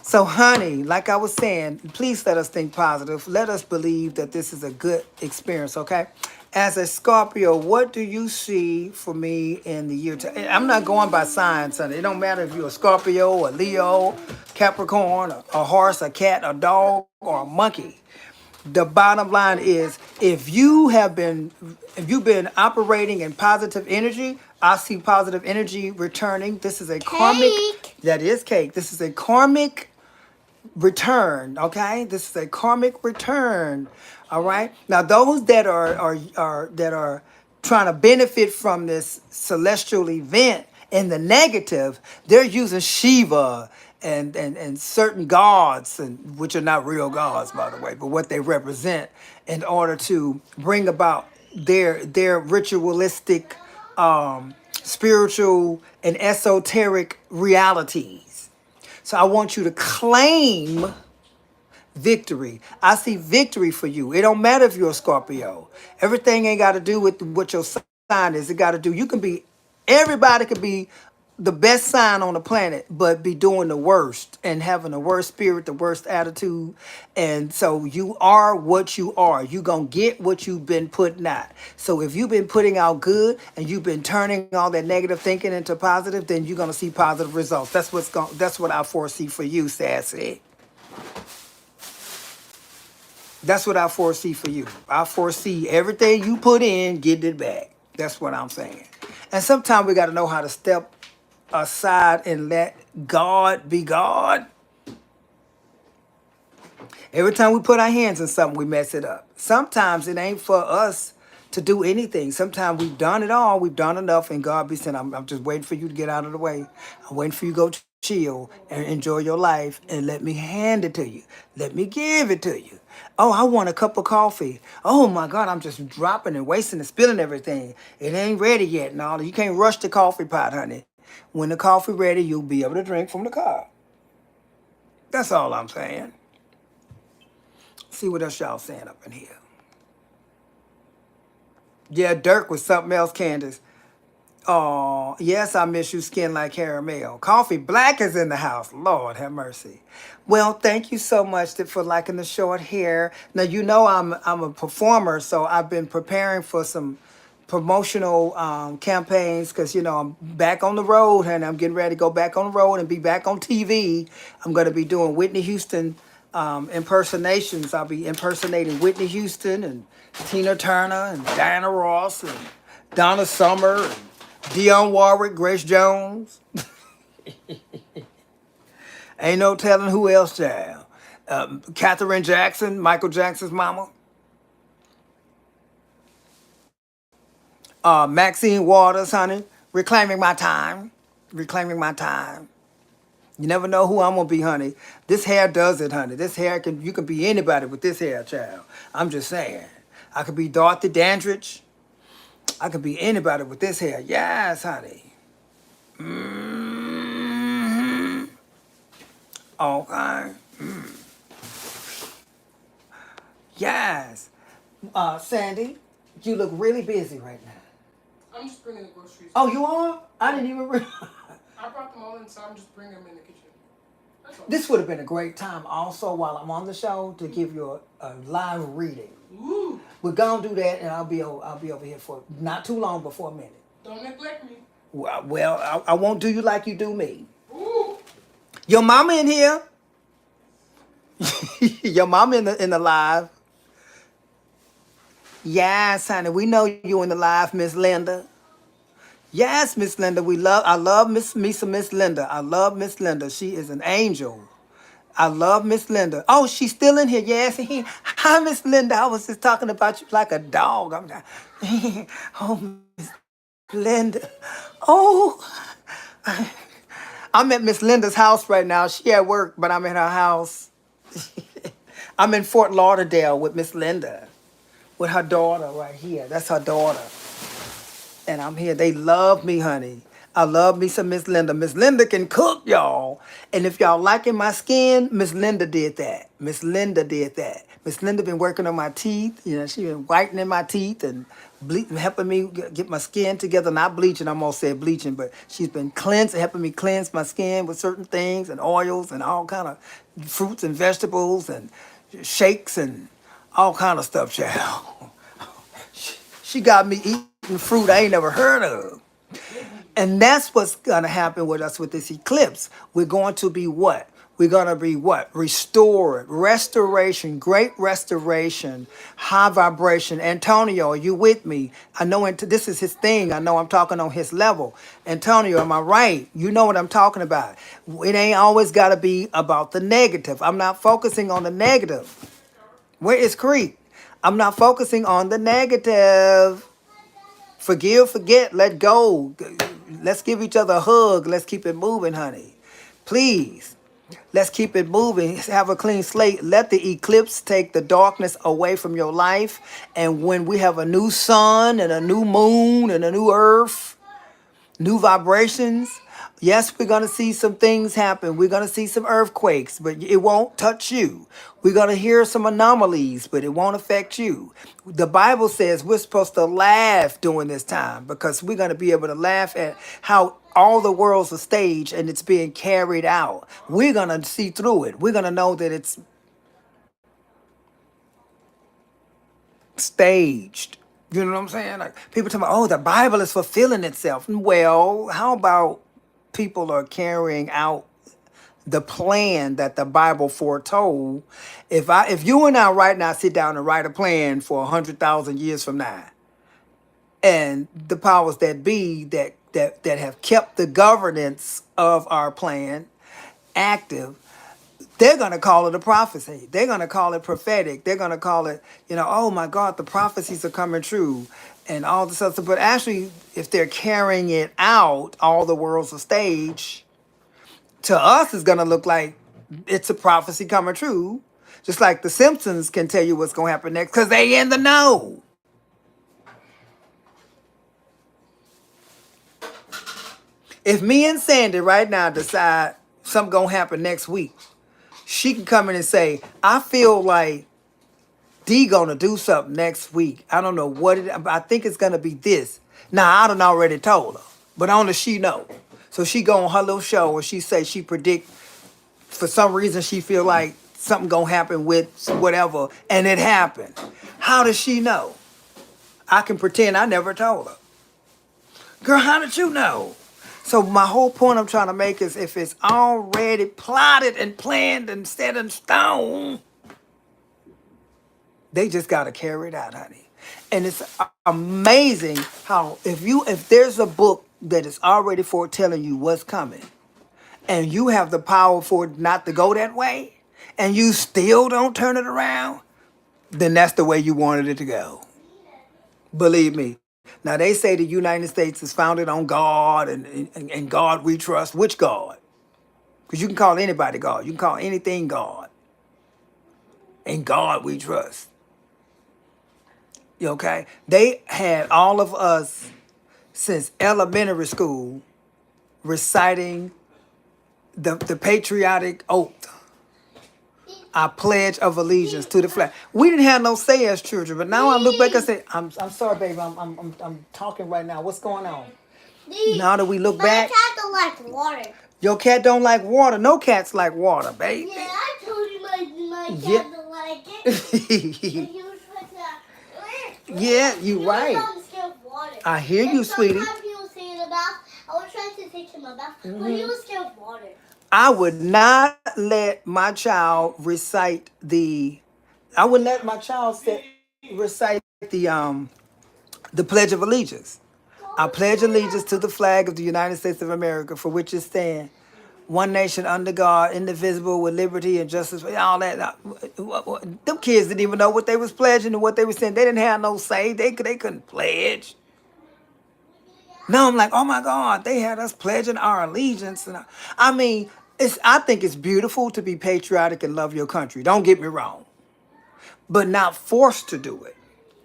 So, honey, like I was saying, please let us think positive. Let us believe that this is a good experience, okay? As a Scorpio, what do you see for me in the year? I'm not going by signs, honey. It don't matter if you're a Scorpio, a Leo, Capricorn, a horse, a cat, a dog, or a monkey. The bottom line is if you've been operating in positive energy, I see positive energy returning. This is a karmic. That is cake. This is a karmic return. Okay, this is a karmic return. All right. Now those that are trying to benefit from this celestial event in the negative, they're using Shiva and certain gods, and which are not real gods, by the way, but what they represent in order to bring about their ritualistic, spiritual, and esoteric realities. So I want you to claim victory. I see victory for you. It don't matter if you're a Scorpio. Everything ain't got to do with what your sign is. It got to do. Everybody could be the best sign on the planet, but be doing the worst and having the worst spirit, the worst attitude. And so you are what you are. You gonna get what you've been putting out. So if you've been putting out good and you've been turning all that negative thinking into positive, then you're gonna see positive results. That's what I foresee for you, Sassy. That's what I foresee for you. I foresee everything you put in, getting it back. That's what I'm saying. And sometimes we got to know how to step aside and let God be God. Every time we put our hands in something, we mess it up. Sometimes it ain't for us to do anything. Sometimes we've done it all. We've done enough, and God be saying, I'm just waiting for you to get out of the way. I'm waiting for you to go chill and enjoy your life and let me hand it to you. Let me give it to you. Oh, I want a cup of coffee. Oh my God, I'm just dropping and wasting and spilling everything. It ain't ready yet. No, you can't rush the coffee pot, honey. When the coffee ready, you'll be able to drink from the cup. That's all I'm saying. See what else y'all saying up in here. Yeah, Dirk was something else, Candace. Oh, yes, I miss you, skin like caramel. Coffee Black is in the house. Lord have mercy. Well, thank you so much for liking the short hair. Now you know I'm a performer, so I've been preparing for some promotional campaigns because I'm back on the road and I'm getting ready to go back on the road and be back on TV. I'm going to be doing Whitney Houston impersonations. I'll be impersonating Whitney Houston and Tina Turner and Diana Ross and Donna Summer and Dionne Warwick, Grace Jones. Ain't no telling who else, child. Katherine Jackson, Michael Jackson's mama. Maxine Waters, honey. Reclaiming my time. Reclaiming my time. You never know who I'm gonna be, honey. This hair does it, honey. This hair you can be anybody with this hair, child. I'm just saying. I could be Dorothy Dandridge. I could be anybody with this hair. Yes, honey. Hmm. Okay. Yes. Sandy, you look really busy right now. I'm just bringing the groceries. Oh, you are? I didn't even realize. I brought them all in, so I'm just bringing them in the kitchen. That's all. This would have been a great time also while I'm on the show to give you a live reading. Ooh. We're gonna do that, and I'll be over here for not too long, but for a minute. Don't neglect me. Well, I won't do you like you do me. Ooh. Your mama in here? Your mama in the live? Yes, honey. We know you in the live, Miss Linda. Yes, Miss Linda. I love Miss Linda. I love Miss Linda. She is an angel. I love Miss Linda. Oh, she's still in here. Yes. Hi, Miss Linda. I was just talking about you like a dog. I'm not. Oh, Miss Linda. Oh, I'm at Miss Linda's house right now. She at work, but I'm at her house. I'm in Fort Lauderdale with Miss Linda, with her daughter right here. That's her daughter. And I'm here. They love me, honey. I love me some Miss Linda. Miss Linda can cook, y'all. And if y'all liking my skin, Miss Linda did that. Miss Linda did that. Miss Linda been working on my teeth. You know, she been whitening my teeth and helping me get my skin together. Not bleaching, I'm gonna say bleaching, but she's been helping me cleanse my skin with certain things and oils and all kind of fruits and vegetables and shakes and all kind of stuff, child. She got me eating fruit I ain't never heard of. And that's what's going to happen with us with this eclipse. We're going to be what? We're going to be what? Restored, restoration, great restoration, high vibration. Antonio, are you with me? I know this is his thing. I know I'm talking on his level. Antonio, am I right? You know what I'm talking about. It ain't always got to be about the negative. I'm not focusing on the negative. Where is Creek? I'm not focusing on the negative. Forgive, forget, let go. Let's give each other a hug. Let's keep it moving, honey. Please. Let's keep it moving. Have a clean slate. Let the eclipse take the darkness away from your life. And when we have a new sun and a new moon and a new earth, new vibrations, yes, we're going to see some things happen. We're going to see some earthquakes, but it won't touch you. We're going to hear some anomalies, but it won't affect you. The Bible says we're supposed to laugh during this time because we're going to be able to laugh at how all the world's a stage and it's being carried out. We're going to see through it. We're going to know that it's staged. You know what I'm saying? Like people talk about, oh, the Bible is fulfilling itself. Well, how about people are carrying out the plan that the Bible foretold? If you and I right now sit down and write a plan for 100,000 years from now, and the powers that be that have kept the governance of our plan active, they're going to call it a prophecy. They're going to call it prophetic. They're going to call it, oh my God, the prophecies are coming true and all this other stuff. But actually, if they're carrying it out, all the world's a stage, to us it's going to look like it's a prophecy coming true. Just like the Simpsons can tell you what's going to happen next because they in the know. If me and Sandy right now decide something going to happen next week, she can come in and say, I feel like D gonna do something next week. I don't know what I think it's gonna be this. Now I done already told her, but only she know. So she go on her little show where she say she predict for some reason she feel like something gonna happen with whatever, and it happened. How does she know? I can pretend I never told her. Girl, how did you know? So my whole point I'm trying to make is if it's already plotted and planned and set in stone, they just got to carry it out, honey. And it's amazing how if there's a book that is already foretelling you what's coming, and you have the power for it not to go that way, and you still don't turn it around, then that's the way you wanted it to go. Believe me. Now they say the United States is founded on God and God we trust. Which God? Because you can call anybody God. You can call anything God. And God we trust. Okay? They had all of us since elementary school reciting the patriotic oath. I pledge of allegiance to the flag. We didn't have no say as children, but now I look back and say, I'm sorry, baby, I'm talking right now. What's going on? Now that we look back, my cat don't like water. Your cat don't like water. No cats like water, baby. Yeah, I told you my cat don't like it. And he was trying to. Yeah, you he right. was scared of water. I hear you, sweetie. Sometimes he was saying about. I was trying to teach him about, but he was scared of water. I would not let my child recite the. I would let my child recite the Pledge of Allegiance. I pledge allegiance to the flag of the United States of America, for which it stands, one nation under God, indivisible, with liberty and justice for all that. Them kids didn't even know what they was pledging and what they were saying. They didn't have no say. They couldn't pledge. Now I'm like, oh my God, they had us pledging our allegiance. And I mean, I think it's beautiful to be patriotic and love your country. Don't get me wrong, but not forced to do it.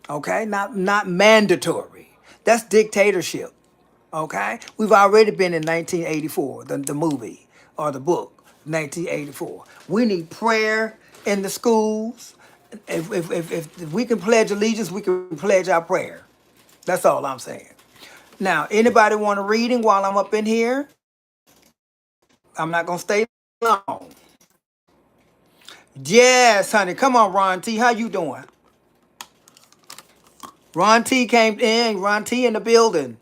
Okay, not mandatory. That's dictatorship. Okay, we've already been in 1984, the movie or the book, 1984. We need prayer in the schools. If we can pledge allegiance, we can pledge our prayer. That's all I'm saying. Now, anybody want a reading while I'm up in here? I'm not gonna stay long. Yes, honey. Come on, Ron T. How you doing? Ron T came in. Ron T in the building.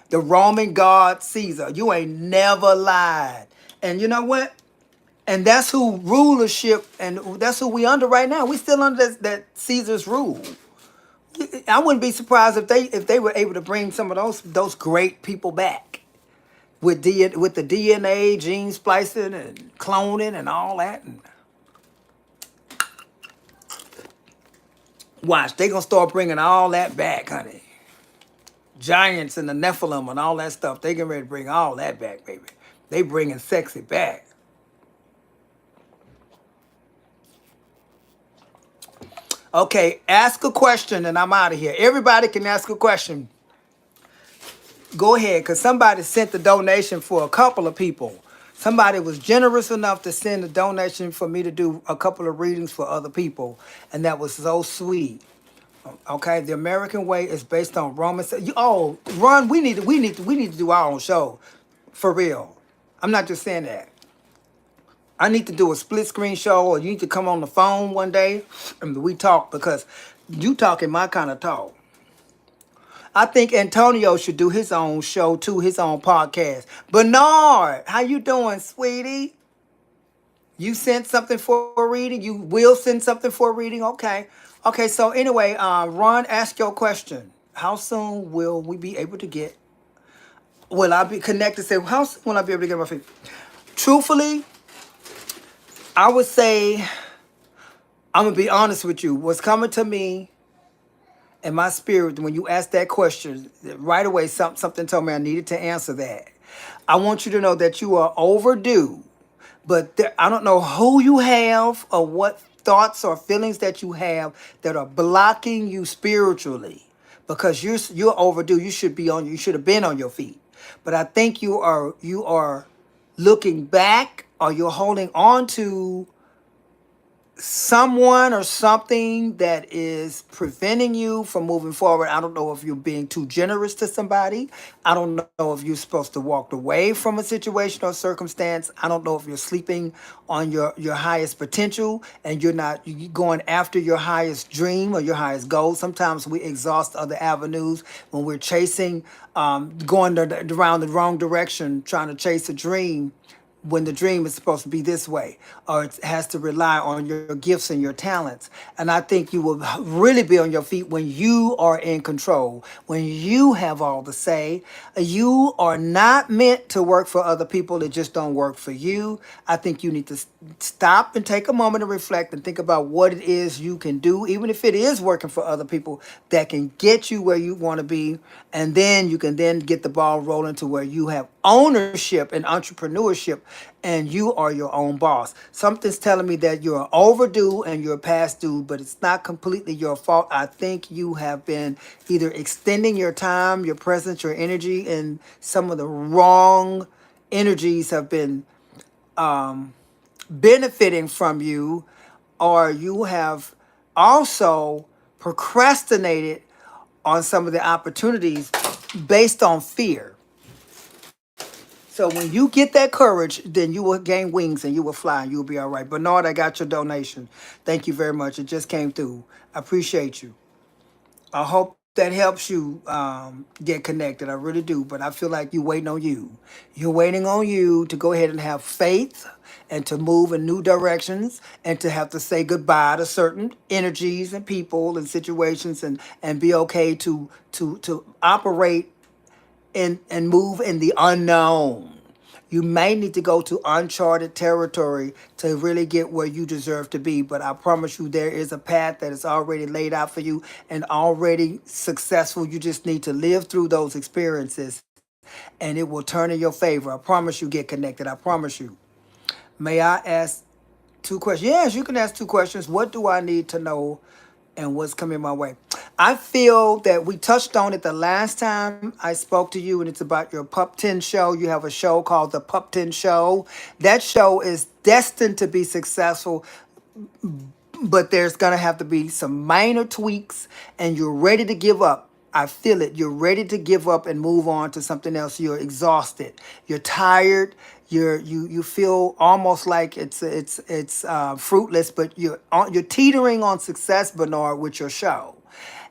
The Roman god Caesar. You ain't never lied. And you know what? And that's who rulership, and that's who we under right now. We still under that Caesar's rule. I wouldn't be surprised if they were able to bring some of those great people back with the DNA, gene splicing and cloning and all that. And watch, they gonna start bringing all that back, honey. Giants and the Nephilim and all that stuff. They getting ready to bring all that back, baby. They bringing sexy back. Okay, ask a question and I'm out of here. Everybody can ask a question. Go ahead, because somebody sent the donation for a couple of people. Somebody was generous enough to send a donation for me to do a couple of readings for other people, and that was so sweet. Okay, the American way is based on Romans. Oh, Ron, we need to do our own show, for real. I'm not just saying that. I need to do a split screen show, or you need to come on the phone one day and we talk, because you talking my kind of talk. I think Antonio should do his own show too, his own podcast. Bernard, how you doing, sweetie? You sent something for a reading? You will send something for a reading? Okay. Okay, so anyway, Ron, ask your question. How soon will we be able to get, will I be connected? Say, how soon will I be able to get my feet? Truthfully, I would say, I'm going to be honest with you. What's coming to me in my spirit when you asked that question, right away, something told me I needed to answer that. I want you to know that you are overdue, but I don't know who you have or what thoughts or feelings that you have that are blocking you spiritually, because you're overdue. You should be on. You should have been on your feet, but I think you are looking back, or you're holding on to someone or something that is preventing you from moving forward. I don't know if you're being too generous to somebody. I don't know if you're supposed to walk away from a situation or circumstance. I don't know if you're sleeping on your highest potential and you going after your highest dream or your highest goal. Sometimes we exhaust other avenues when we're chasing, going around the wrong direction, trying to chase a dream. when the dream is supposed to be this way, or it has to rely on your gifts and your talents. And I think you will really be on your feet when you are in control, when you have all the say. You are not meant to work for other people, it just don't work for you. I think you need to stop and take a moment to reflect and think about what it is you can do, even if it is working for other people, that can get you where you want to be. And then you can then get the ball rolling to where you have ownership and entrepreneurship, and you are your own boss. Something's telling me that you're overdue and you're past due, but it's not completely your fault. I think you have been either extending your time, your presence, your energy, and some of the wrong energies have been benefiting from you, or you have also procrastinated on some of the opportunities based on fear. So when you get that courage, then you will gain wings and you will fly and you'll be all right. Bernard, I got your donation. Thank you very much. It just came through. I appreciate you. I hope that helps you get connected. I really do. But I feel like you're waiting on you. You're waiting on you to go ahead and have faith and to move in new directions and to have to say goodbye to certain energies and people and situations, and be okay to operate and move in the unknown. You may need to go to uncharted territory to really get where you deserve to be. But I promise you, there is a path that is already laid out for you and already successful. You just need to live through those experiences and it will turn in your favor. I promise you, get connected. I promise you. May I ask two questions? Yes, you can ask two questions. What do I need to know and what's coming my way? I feel that we touched on it the last time I spoke to you, and it's about your Pup 10 show. You have a show called the Pup 10 Show. That show is destined to be successful, but there's going to have to be some minor tweaks, and you're ready to give up. I feel it. You're ready to give up and move on to something else. You're exhausted. You're tired. You feel almost like it's fruitless, but you're teetering on success, Bernard, with your show.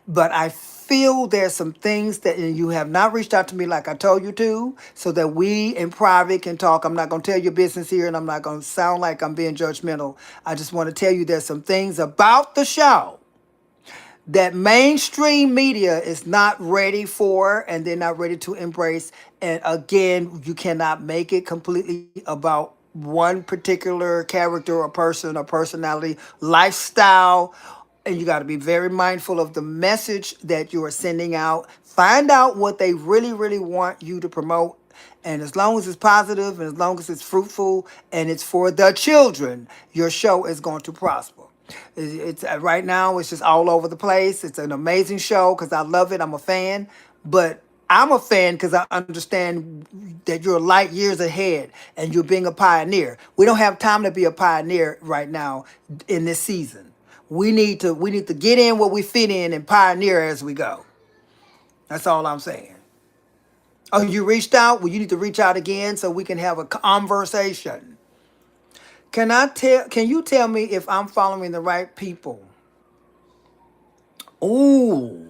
But I feel there's some things that you have not reached out to me like I told you to, so that we in private can talk. I'm not going to tell your business here, and I'm not going to sound like I'm being judgmental. I just want to tell you there's some things about the show that mainstream media is not ready for, and they're not ready to embrace. And again, you cannot make it completely about one particular character or person or personality, lifestyle. And you got to be very mindful of the message that you are sending out. Find out what they really, really want you to promote. And as long as it's positive and as long as it's fruitful and it's for the children, your show is going to prosper. It's right now, it's just all over the place. It's an amazing show because I love it. I'm a fan. But I'm a fan because I understand that you're light years ahead and you're being a pioneer. We don't have time to be a pioneer right now in this season. We need to get in where we fit in and pioneer as we go. That's all I'm saying. Oh, you reached out? Well, you need to reach out again so we can have a conversation. Can you tell me if I'm following the right people? Ooh.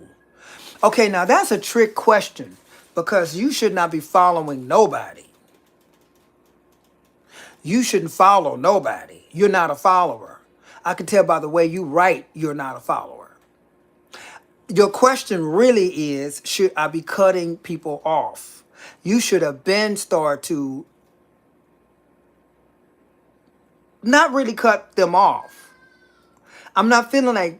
Okay, now that's a trick question because you should not be following nobody. You shouldn't follow nobody. You're not a follower. I can tell by the way you write, you're not a follower. Your question really is, should I be cutting people off? You should have been start to not really cut them off. I'm not feeling like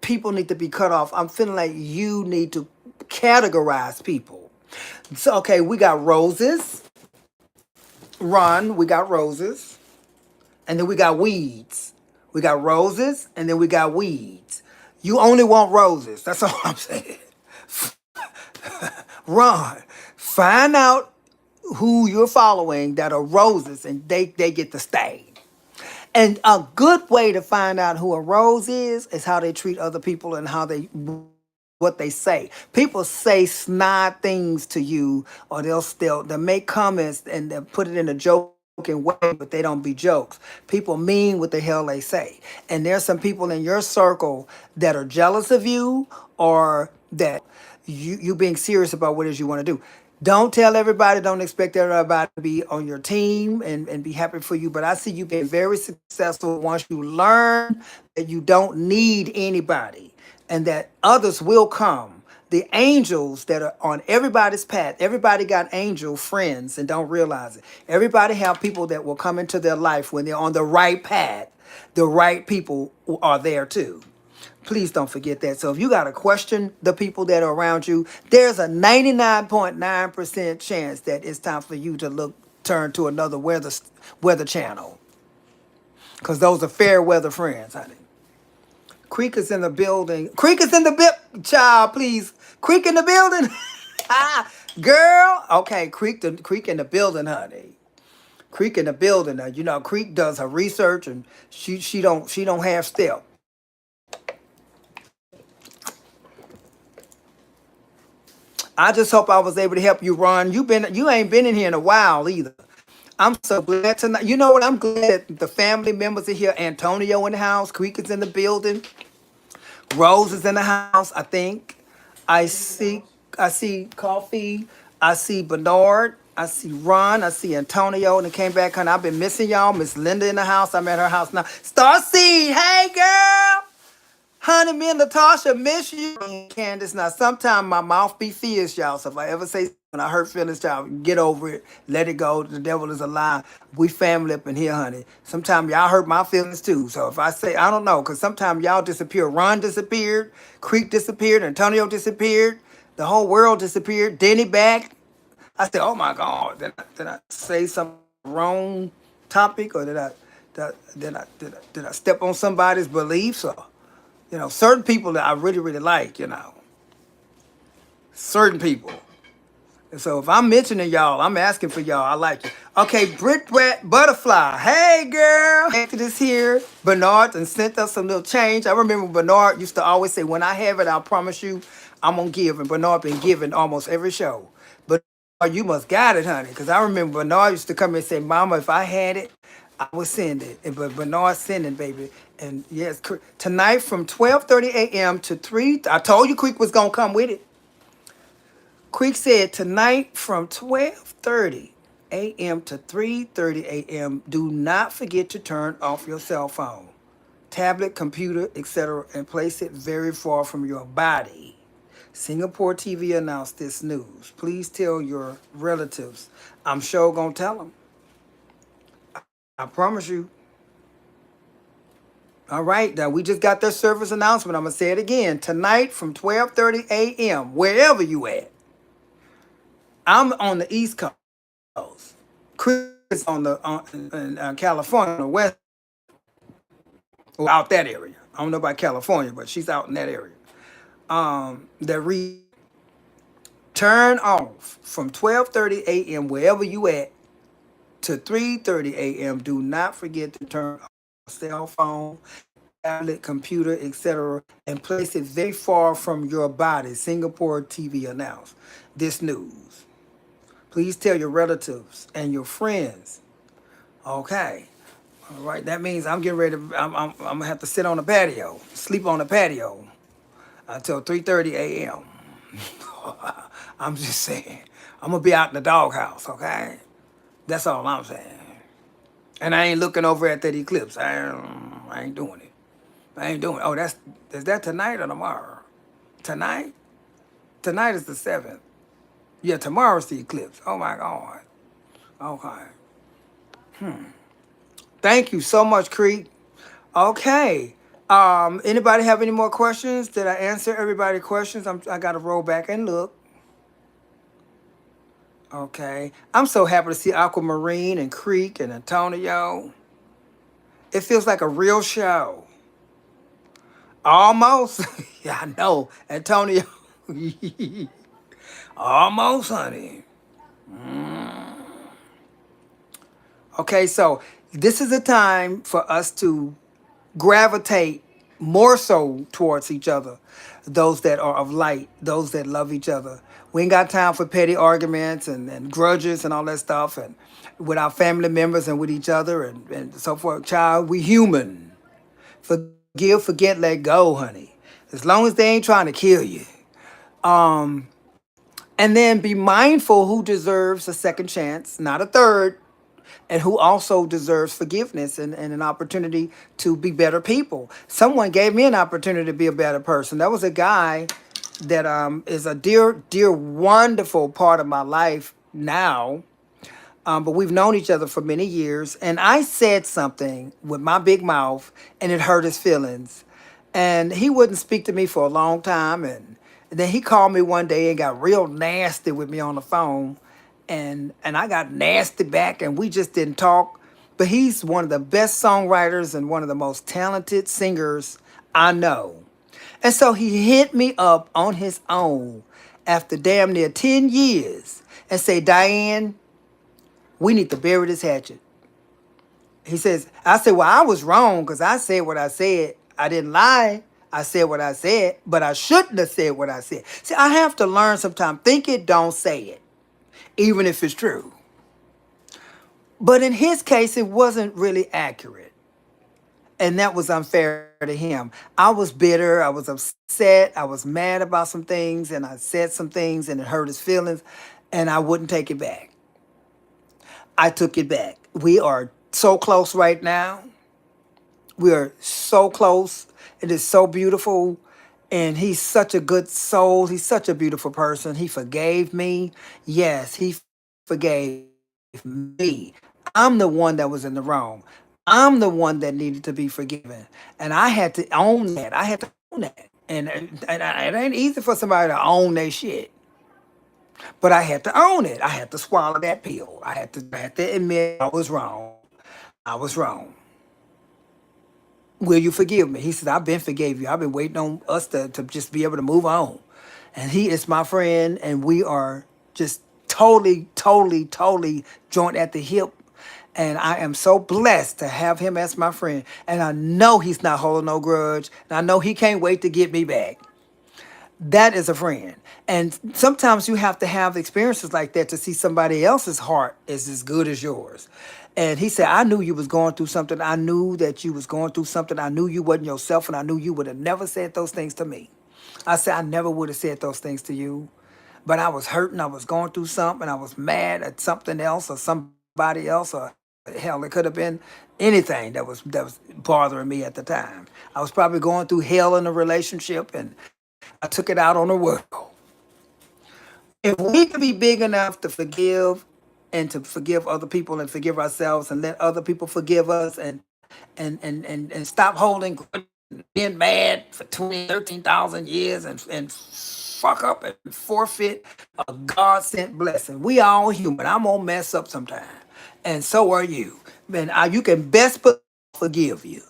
people need to be cut off. I'm feeling like you need to categorize people. So, okay, we got roses. Run, we got roses. And then we got weeds. We got roses, and then we got weeds. You only want roses. That's all I'm saying. Run. Find out who you're following that are roses, and they get to stay. And a good way to find out who a rose is how they treat other people and what they say. People say snide things to you, or they'll make comments and they'll put it in a joking way, but they don't be jokes. People mean what the hell they say. And there's some people in your circle that are jealous of you, or that you being serious about what it is you want to do. Don't tell everybody, don't expect everybody to be on your team and be happy for you. But I see you being very successful once you learn that you don't need anybody and that others will come. The angels that are on everybody's path, everybody got angel friends and don't realize it. Everybody have people that will come into their life when they're on the right path. The right people are there too. Please don't forget that. So if you got to question the people that are around you, there's a 99.9% chance that it's time for you to turn to another weather channel, because those are fair weather friends, honey. Creek is in the building. Creek is in the child, please. Creek in the building. Girl. Okay, Creek in the building, honey. Creek in the building. Now, you know, Creek does her research and she don't have step. I just hope I was able to help you, Ron. You ain't been in here in a while either. I'm so glad tonight. You know what? I'm glad that the family members are here. Antonio in the house. Creek is in the building. Rose is in the house. I think. I Linda's in the see. house. I see Coffee. I see Bernard. I see Ron. I see Antonio. And it came back. Honey, I've been missing y'all. Miss Linda in the house. I'm at her house now. Starseed. Hey, girl. Honey, me and Natasha miss you. Candace, now sometimes my mouth be fierce, y'all. So if I ever say when I hurt feelings, y'all get over it. Let it go. The devil is a lie. We family up in here, honey. Sometimes y'all hurt my feelings too. So if I say, I don't know, because sometimes y'all disappear. Ron disappeared. Creek disappeared. Antonio disappeared. The whole world disappeared. Denny back. I said, oh my God. Did I say some wrong topic, or did I step on somebody's beliefs, or certain people that I really, really like, certain people. And so if I'm mentioning y'all, I'm asking for y'all. I like you. Okay, Brit Brett Butterfly. Hey, girl. Exodus here. Bernard and sent us some little change. I remember Bernard used to always say, when I have it, I'll promise you I'm going to give. And Bernard been giving almost every show. But you must got it, honey. Because I remember Bernard used to come and say, Mama, if I had it, I would send it. But Bernard sending, baby. And yes, tonight from 12:30 a.m. to 3, I told you Creek was going to come with it. Creek said tonight from 12:30 a.m. to 3:30 a.m. Do not forget to turn off your cell phone, tablet, computer, etc., and place it very far from your body. Singapore TV announced this news. Please tell your relatives. I'm sure gonna tell them. I promise you. All right, now we just got their service announcement. I'm gonna say it again. Tonight from 12:30 a.m. wherever you at. I'm on the East Coast. Chris on in California, on the West, or out that area. I don't know about California, but she's out in that area. That turn off from 12:30 a.m. wherever you at to 3:30 a.m. Do not forget to turn off your cell phone, tablet, computer, etc., and place it very far from your body. Singapore TV announced this news. Please tell your relatives and your friends. Okay. All right. That means I'm getting ready to. I'm gonna have to sit on the patio, sleep on the patio until 3:30 a.m. I'm just saying. I'm gonna be out in the doghouse. Okay. That's all I'm saying. And I ain't looking over at that eclipse. I ain't doing it. I ain't doing it. Oh, is that tonight or tomorrow? Tonight? Tonight is the 7th. Yeah, tomorrow's the eclipse. Oh my God. Okay. Thank you so much, Creek. Okay. Anybody have any more questions? Did I answer everybody's questions? I got to roll back and look. Okay. I'm so happy to see Aquamarine and Creek and Antonio. It feels like a real show. Almost. Yeah, I know. Antonio. Almost, honey. Okay, so this is a time for us to gravitate more so towards each other, those that are of light, those that love each other. We ain't got time for petty arguments and grudges and all that stuff, and with our family members and with each other and so forth. Child, we human. Forgive, forget, let go, honey. As long as they ain't trying to kill you. And then be mindful who deserves a second chance, not a third, and who also deserves forgiveness and an opportunity to be better people. Someone gave me an opportunity to be a better person. That was a guy that is a dear, dear, wonderful part of my life now. But we've known each other for many years. And I said something with my big mouth, and it hurt his feelings. And he wouldn't speak to me for a long time. And then he called me one day and got real nasty with me on the phone. And I got nasty back, and we just didn't talk. But he's one of the best songwriters and one of the most talented singers I know. And so he hit me up on his own after damn near 10 years and say, Diane, we need to bury this hatchet. He says, I said, well, I was wrong because I said what I said. I didn't lie. I said what I said, but I shouldn't have said what I said. See, I have to learn sometimes. Think it, don't say it, even if it's true. But in his case, it wasn't really accurate. And that was unfair to him. I was bitter. I was upset. I was mad about some things. And I said some things and it hurt his feelings. And I wouldn't take it back. I took it back. We are so close right now. We are so close. It is so beautiful. And he's such a good soul. He's such a beautiful person. He forgave me. Yes, he forgave me. I'm the one that was in the wrong. I'm the one that needed to be forgiven. And I had to own that. I had to own that. And it ain't easy for somebody to own their shit. But I had to own it. I had to swallow that pill. I had to admit I was wrong. I was wrong. Will you forgive me? He said, I've been forgave you. I've been waiting on us to just be able to move on. And he is my friend, and we are just totally, totally, totally joint at the hip. And I am so blessed to have him as my friend. And I know he's not holding no grudge. And I know he can't wait to get me back. That is a friend. And sometimes you have to have experiences like that to see somebody else's heart is as good as yours. And he said, I knew you was going through something. I knew that you was going through something. I knew you wasn't yourself, and I knew you would have never said those things to me. I said, I never would have said those things to you. But I was hurting. I was going through something. I was mad at something else or somebody else, or hell, it could have been anything that was bothering me at the time. I was probably going through hell in a relationship, and I took it out on the world. If we could be big enough to forgive and to forgive other people and forgive ourselves and let other people forgive us and stop holding grudges and being mad for 20, 13,000 years and fuck up and forfeit a God sent blessing. We all human. I'm gonna mess up sometime. And so are you. Man, you can best forgive you.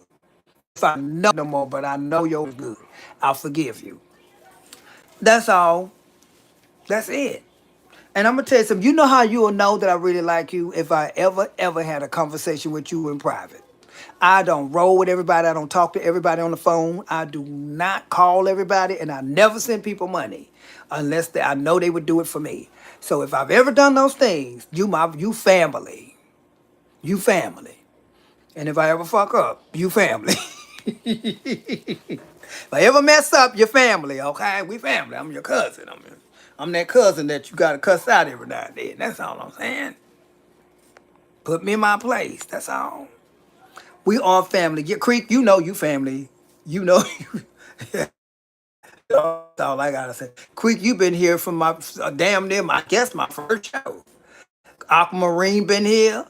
If I know no more, but I know yours is good, I'll forgive you. That's all. That's it. And I'm gonna tell you something. You know how you will know that I really like you if I ever had a conversation with you in private. I don't roll with everybody. I don't talk to everybody on the phone. I do not call everybody, and I never send people money unless I know they would do it for me. So if I've ever done those things, you family, you family. And if I ever fuck up, you family. If I ever mess up, your family, okay? We family. I'm your cousin. I'm that cousin that you gotta cuss out every now and then. That's all I'm saying. Put me in my place. That's all. We all family. Get Creek, you know you family. You know you. That's all I gotta say. Creek, you been here from my damn near my guess my first show. Aquamarine been here.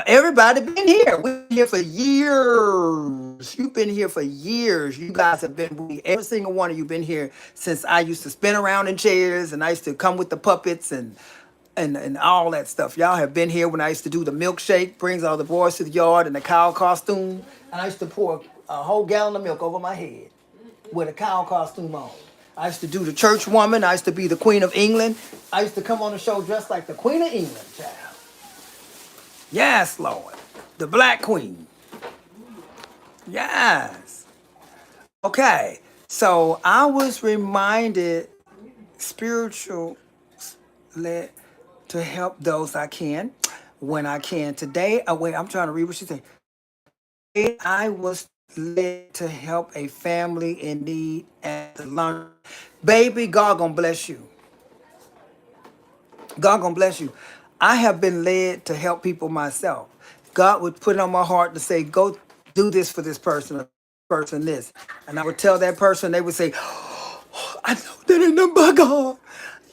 Everybody been here. We've been here for years. You've been here for years. You guys have been with me. Every single one of you been here since I used to spin around in chairs and I used to come with the puppets and all that stuff. Y'all have been here when I used to do the milkshake, brings all the boys to the yard in the cow costume. And I used to pour a whole gallon of milk over my head with a cow costume on. I used to do the church woman. I used to be the Queen of England. I used to come on the show dressed like the Queen of England, child. Yes, Lord. The Black Queen. Yes. Okay. So I was reminded spiritual led to help those I can when I can. Today, wait, I'm trying to read what she said. Today I was led to help a family in need at the lunch. Baby, God gonna bless you. God gonna bless you. I have been led to help people myself. God would put it on my heart to say, go do this for this person, person this. And I would tell that person, they would say, I know that ain't nothing but God.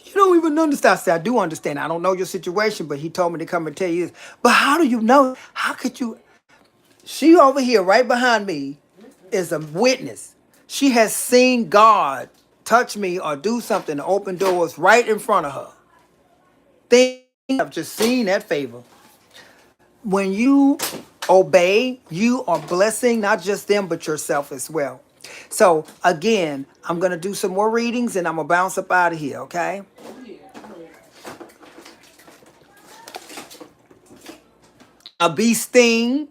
You don't even understand. I said, I do understand. I don't know your situation, but he told me to come and tell you this. But how do you know? How could you? She over here right behind me is a witness. She has seen God touch me or do something to open doors right in front of her. Things I've just seen that favor. When you obey, you are blessing not just them, but yourself as well. So again, I'm gonna do some more readings and I'm gonna bounce up out of here, okay? Oh yeah, I know that. A bee sting.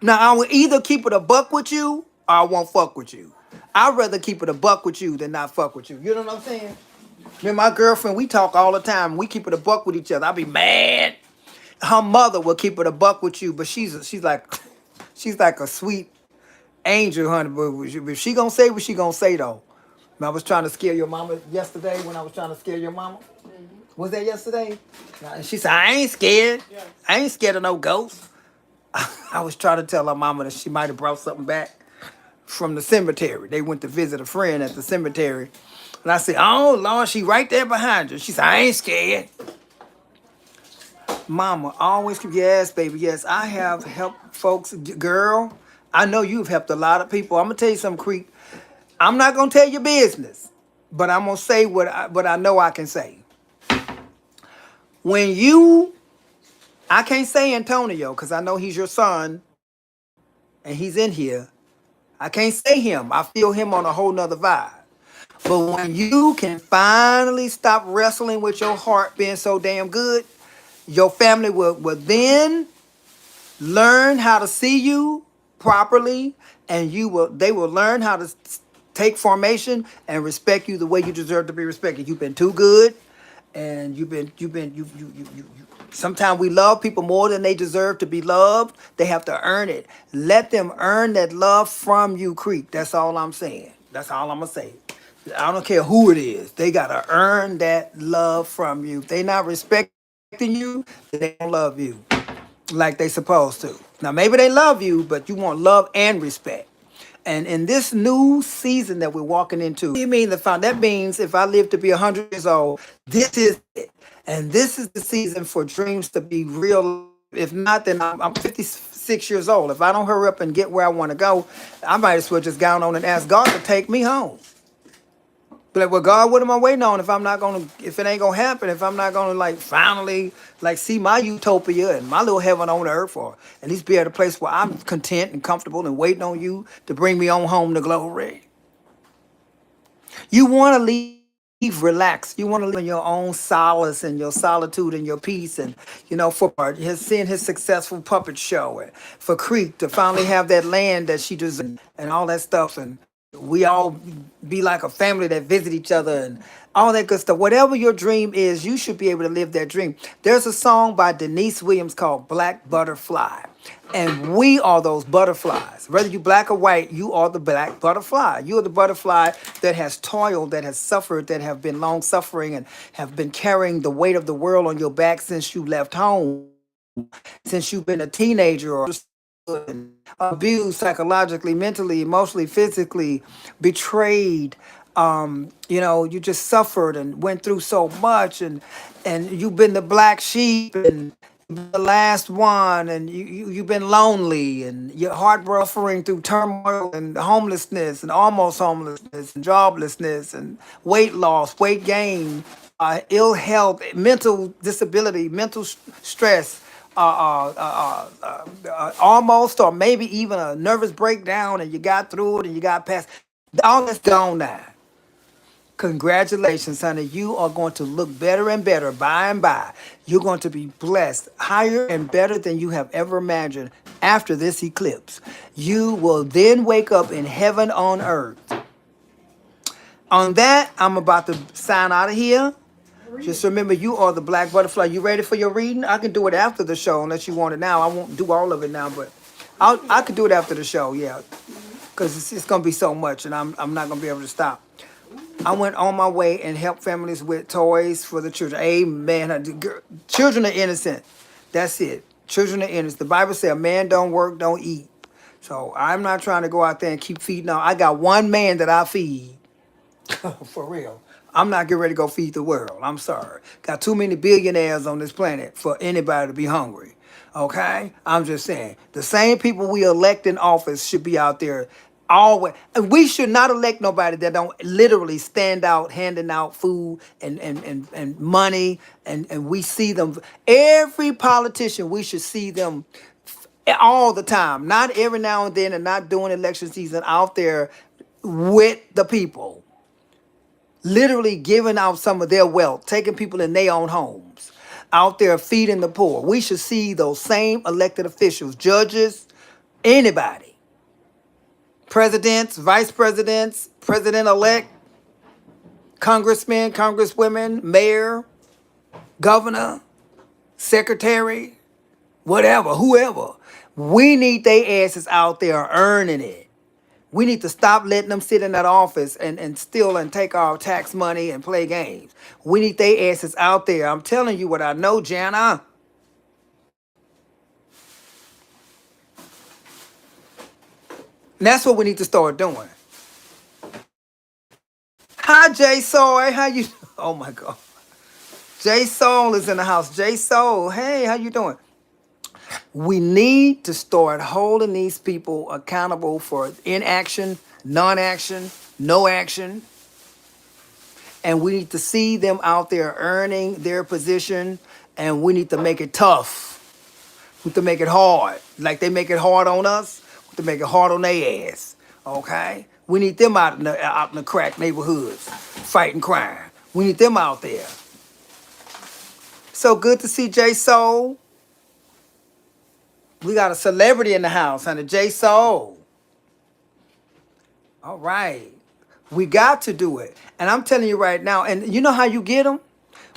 Now I will either keep it a buck with you or I won't fuck with you. I'd rather keep it a buck with you than not fuck with you. You know what I'm saying? Me and my girlfriend, we talk all the time. We keep it a buck with each other. I be mad. Her mother will keep it a buck with you, but she's like she's like a sweet angel, honey. But if she gonna say what she gonna say though. I was trying to scare your mama yesterday when I was trying to scare your mama. Was that yesterday? And she said, I ain't scared. Yes. I ain't scared of no ghosts. I was trying to tell her mama that she might have brought something back from the cemetery. They went to visit a friend at the cemetery. And I said, oh, Lord, she right there behind you. She said, I ain't scared. Mama, always keep, yes, baby, yes. I have helped folks. Girl, I know you've helped a lot of people. I'm going to tell you something, Creek. I'm not going to tell your business, but I'm going to say what I know I can say. When you, I can't say Antonio because I know he's your son and he's in here. I can't say him. I feel him on a whole nother vibe. But when you can finally stop wrestling with your heart being so damn good, your family will then learn how to see you properly, and they will learn how to take formation and respect you the way you deserve to be respected. You've been too good, and you sometimes we love people more than they deserve to be loved. They have to earn it. Let them earn that love from you, Creek. That's all I'm saying. That's all I'm gonna say. I don't care who it is. They gotta earn that love from you. If they not respecting you, they don't love you like they supposed to. Now maybe they love you, but you want love and respect. And in this new season that we're walking into, you mean that means if I live to be 100 years old, this is it. And this is the season for dreams to be real. If not, then I'm 56 years old. If I don't hurry up and get where I want to go, I might as well just go on and ask God to take me home. But like, well, God, what am I waiting on if I'm not gonna, if it ain't gonna happen, if I'm not gonna like finally like see my utopia and my little heaven on earth, or at least be at a place where I'm content and comfortable and waiting on you to bring me on home to glory. You want to leave relaxed. You want to live in your own solace and your solitude and your peace. And, for seeing his successful puppet show, and for Creek to finally have that land that she deserves and all that stuff. And we all be like a family that visit each other and all that good stuff. Whatever your dream is, you should be able to live that dream. There's a song by Denise Williams called Black Butterfly. And we are those butterflies. Whether you black or white, you are the black butterfly. You are the butterfly that has toiled, that has suffered, that have been long suffering and have been carrying the weight of the world on your back since you left home, since you've been a teenager or abused psychologically, mentally, emotionally, physically, betrayed. You just suffered and went through so much, and you've been the black sheep and the last one, and you've been lonely and your heart suffering through turmoil and homelessness and almost homelessness and joblessness and weight loss, weight gain, ill health, mental disability, mental stress, almost or maybe even a nervous breakdown, and you got through it and you got past. All that's gone now. Congratulations, honey. You are going to look better and better by and by. You're going to be blessed higher and better than you have ever imagined after this eclipse. You will then wake up in heaven on earth. On that, I'm about to sign out of here. Just remember, you are the black butterfly. You ready for your reading? I can do it after the show unless you want it now. I won't do all of it now, but I could do it after the show, yeah. Because it's going to be so much, and I'm not going to be able to stop. I went on my way and helped families with toys for the children. Amen. Children are innocent. That's it. Children are innocent. The Bible says a man don't work, don't eat. So I'm not trying to go out there and keep feeding. No, I got one man that I feed. For real. I'm not getting ready to go feed the world. I'm sorry. Got too many billionaires on this planet for anybody to be hungry. Okay? I'm just saying. The same people we elect in office should be out there always. And we should not elect nobody that don't literally stand out handing out food and money. And we see them. Every politician, we should see them all the time. Not every now and then and not during election season out there with the people literally giving out some of their wealth, taking people in their own homes, out there feeding the poor. We should see those same elected officials, judges, anybody, presidents, vice presidents, president-elect, congressmen, congresswomen, mayor, governor, secretary, whatever, whoever. We need their asses out there earning it. We need to stop letting them sit in that office and steal and take our tax money and play games. We need their asses out there. I'm telling you what I know, Jana. And that's what we need to start doing. Hi, Jay Soy. How you? Oh my God. Jay Soul is in the house. Jay Soul. Hey, how you doing? We need to start holding these people accountable for inaction, non-action, no action. And we need to see them out there earning their position, and we need to make it tough. We need to make it hard. Like they make it hard on us, we need to make it hard on their ass. Okay? We need them out in the crack neighborhoods, fighting crime. We need them out there. So good to see J Soul. We got a celebrity in the house, honey. J Soul. All right. We got to do it. And I'm telling you right now, and you know how you get them?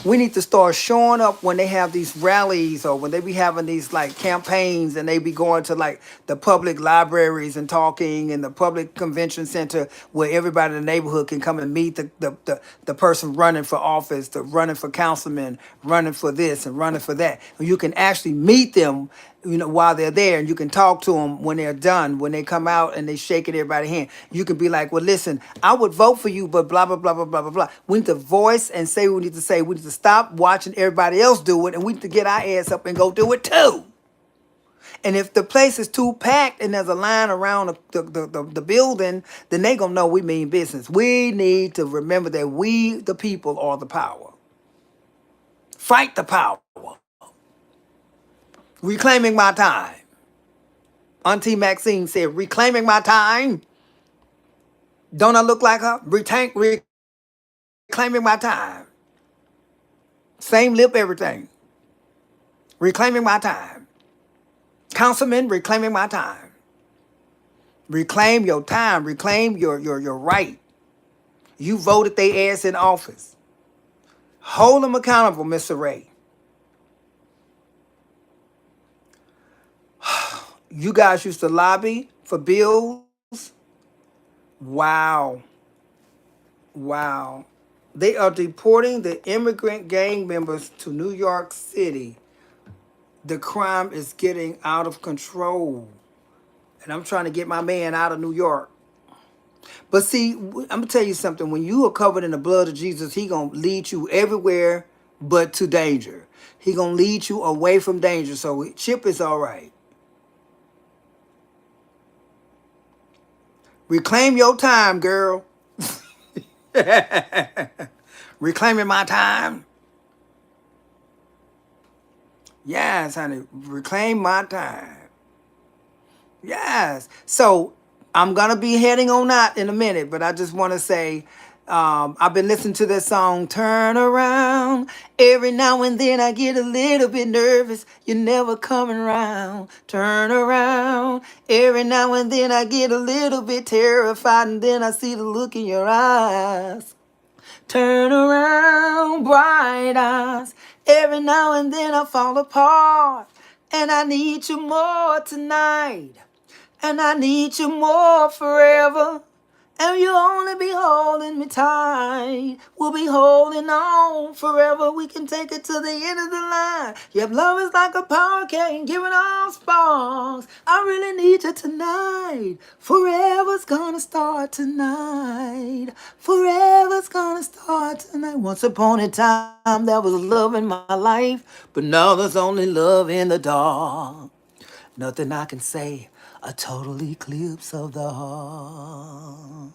We need to start showing up when they have these rallies or when they be having these like campaigns and they be going to like the public libraries and talking and the public convention center where everybody in the neighborhood can come and meet the person running for office, the running for councilman, running for this and running for that. You can actually meet them, you know, while they're there, and you can talk to them when they're done, when they come out and they shaking everybody's hand. You can be like, well, listen, I would vote for you, but blah, blah, blah, blah, blah, blah, blah. We need to voice and say what we need to say. We need to stop watching everybody else do it, and we need to get our ass up and go do it too. And if the place is too packed and there's a line around the building, then they going to know we mean business. We need to remember that we, the people, are the power. Fight the power. Reclaiming my time. Auntie Maxine said, reclaiming my time. Don't I look like her? Reclaiming my time. Same lip, everything. Reclaiming my time. Councilman, reclaiming my time. Reclaim your time. Reclaim your right. You voted their ass in office. Hold them accountable, Mr. Ray. You guys used to lobby for bills. Wow. Wow. They are deporting the immigrant gang members to New York City. The crime is getting out of control. And I'm trying to get my man out of New York. But see, I'm going to tell you something. When you are covered in the blood of Jesus, he going to lead you everywhere but to danger. He going to lead you away from danger. So Chip is all right. Reclaim your time, girl. Reclaiming my time. Yes, honey. Reclaim my time. Yes. So I'm going to be heading on out in a minute, but I just want to say, I've been listening to that song, Turn Around. Every now and then I get a little bit nervous. You're never coming around. Turn around. Every now and then I get a little bit terrified, and then I see the look in your eyes. Turn around, bright eyes. Every now and then I fall apart, and I need you more tonight. And I need you more forever. And you'll only be holding me tight. We'll be holding on forever. We can take it to the end of the line. Yep, love is like a power cane, giving off sparks. I really need you tonight. Forever's gonna start tonight. Forever's gonna start tonight. Once upon a time, there was love in my life, but now there's only love in the dark. Nothing I can say, a total eclipse of the heart.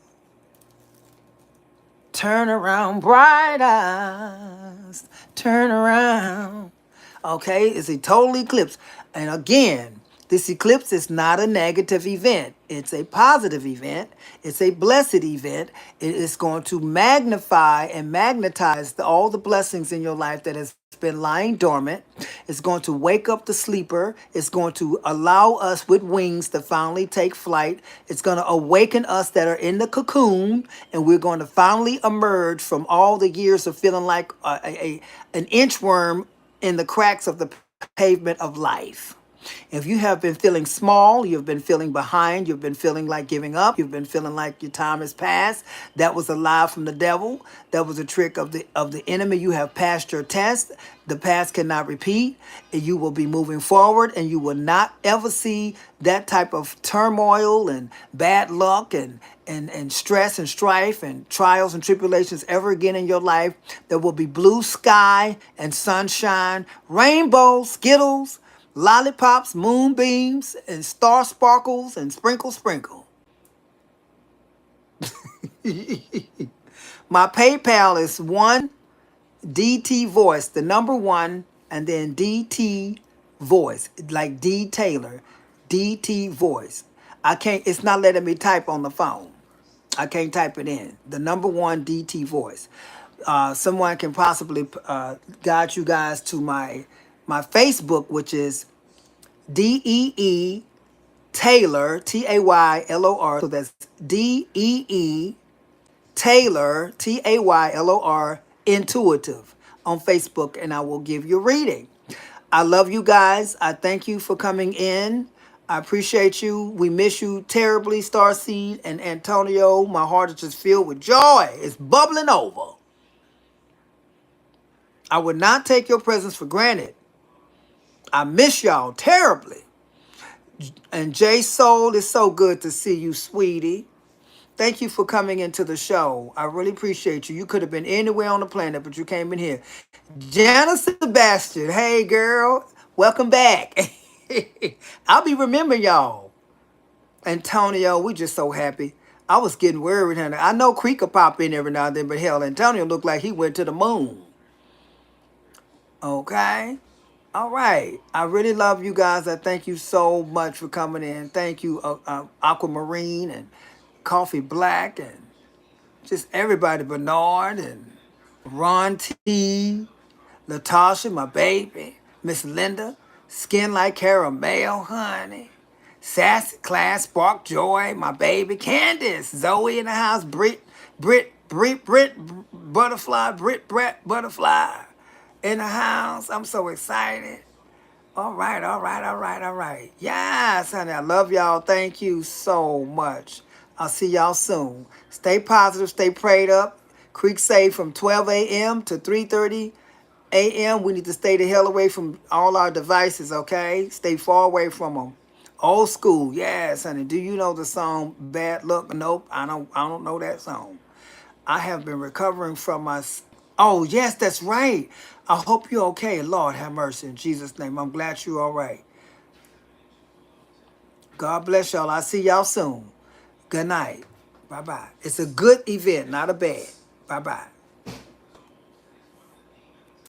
Turn around, bright eyes, turn around. Okay, it's a total eclipse. And again, this eclipse is not a negative event. It's a positive event. It's a blessed event. It is going to magnify and magnetize all the blessings in your life that has been lying dormant. It's going to wake up the sleeper. It's going to allow us with wings to finally take flight. It's going to awaken us that are in the cocoon, and we're going to finally emerge from all the years of feeling like an inchworm in the cracks of the pavement of life. If you have been feeling small, you've been feeling behind, you've been feeling like giving up, you've been feeling like your time has passed, that was a lie from the devil. That was a trick of the enemy. You have passed your test. The past cannot repeat. And you will be moving forward, and you will not ever see that type of turmoil and bad luck and stress and strife and trials and tribulations ever again in your life. There will be blue sky and sunshine, rainbows, skittles, lollipops, moonbeams, and star sparkles and sprinkle sprinkle. My PayPal is 1DT Voice, the number one, and then DT Voice, like D Taylor, DT Voice. I can't, it's not letting me type on the phone. I can't type it in. The number one DT Voice. Someone can possibly guide you guys to my Facebook, which is DEE Taylor, Taylor. So that's DEE Taylor, Taylor, Intuitive on Facebook, and I will give you a reading. I love you guys. I thank you for coming in. I appreciate you. We miss you terribly, Starseed and Antonio. My heart is just filled with joy. It's bubbling over. I would not take your presence for granted. I miss y'all terribly. And J Soul, it's so good to see you, sweetie. Thank you for coming into the show. I really appreciate you. You could have been anywhere on the planet, but you came in here. Jana Sebastian, hey girl, welcome back. I'll be remembering y'all. Antonio, we just so happy. I was getting worried, honey. I know Creek will pop in every now and then, but hell, Antonio looked like he went to the moon. Okay? All right. I really love you guys. I thank you so much for coming in. Thank you, Aquamarine and Coffee Black and just everybody, Bernard and Ron T, Latasha, my baby, Miss Linda, Skin Like Caramel, honey, Sassy Class, Spark Joy, my baby, Candace, Zoe in the house, Brit, Butterfly, Brett, Butterfly in the house. I'm so excited. All right. Yes, honey, I love y'all. Thank you so much. I'll see y'all soon. Stay positive, stay prayed up. Creek say from 12 a.m. to 3:30 a.m. We need to stay the hell away from all our devices, okay? Stay far away from them. Old school, yes, honey. Do you know the song Bad Luck? Nope, I don't know that song. I have been recovering from my. Oh, yes, that's right. I hope you're okay. Lord, have mercy in Jesus' name. I'm glad you're all right. God bless y'all. I'll see y'all soon. Good night. Bye bye. It's a good event, not a bad. Bye bye.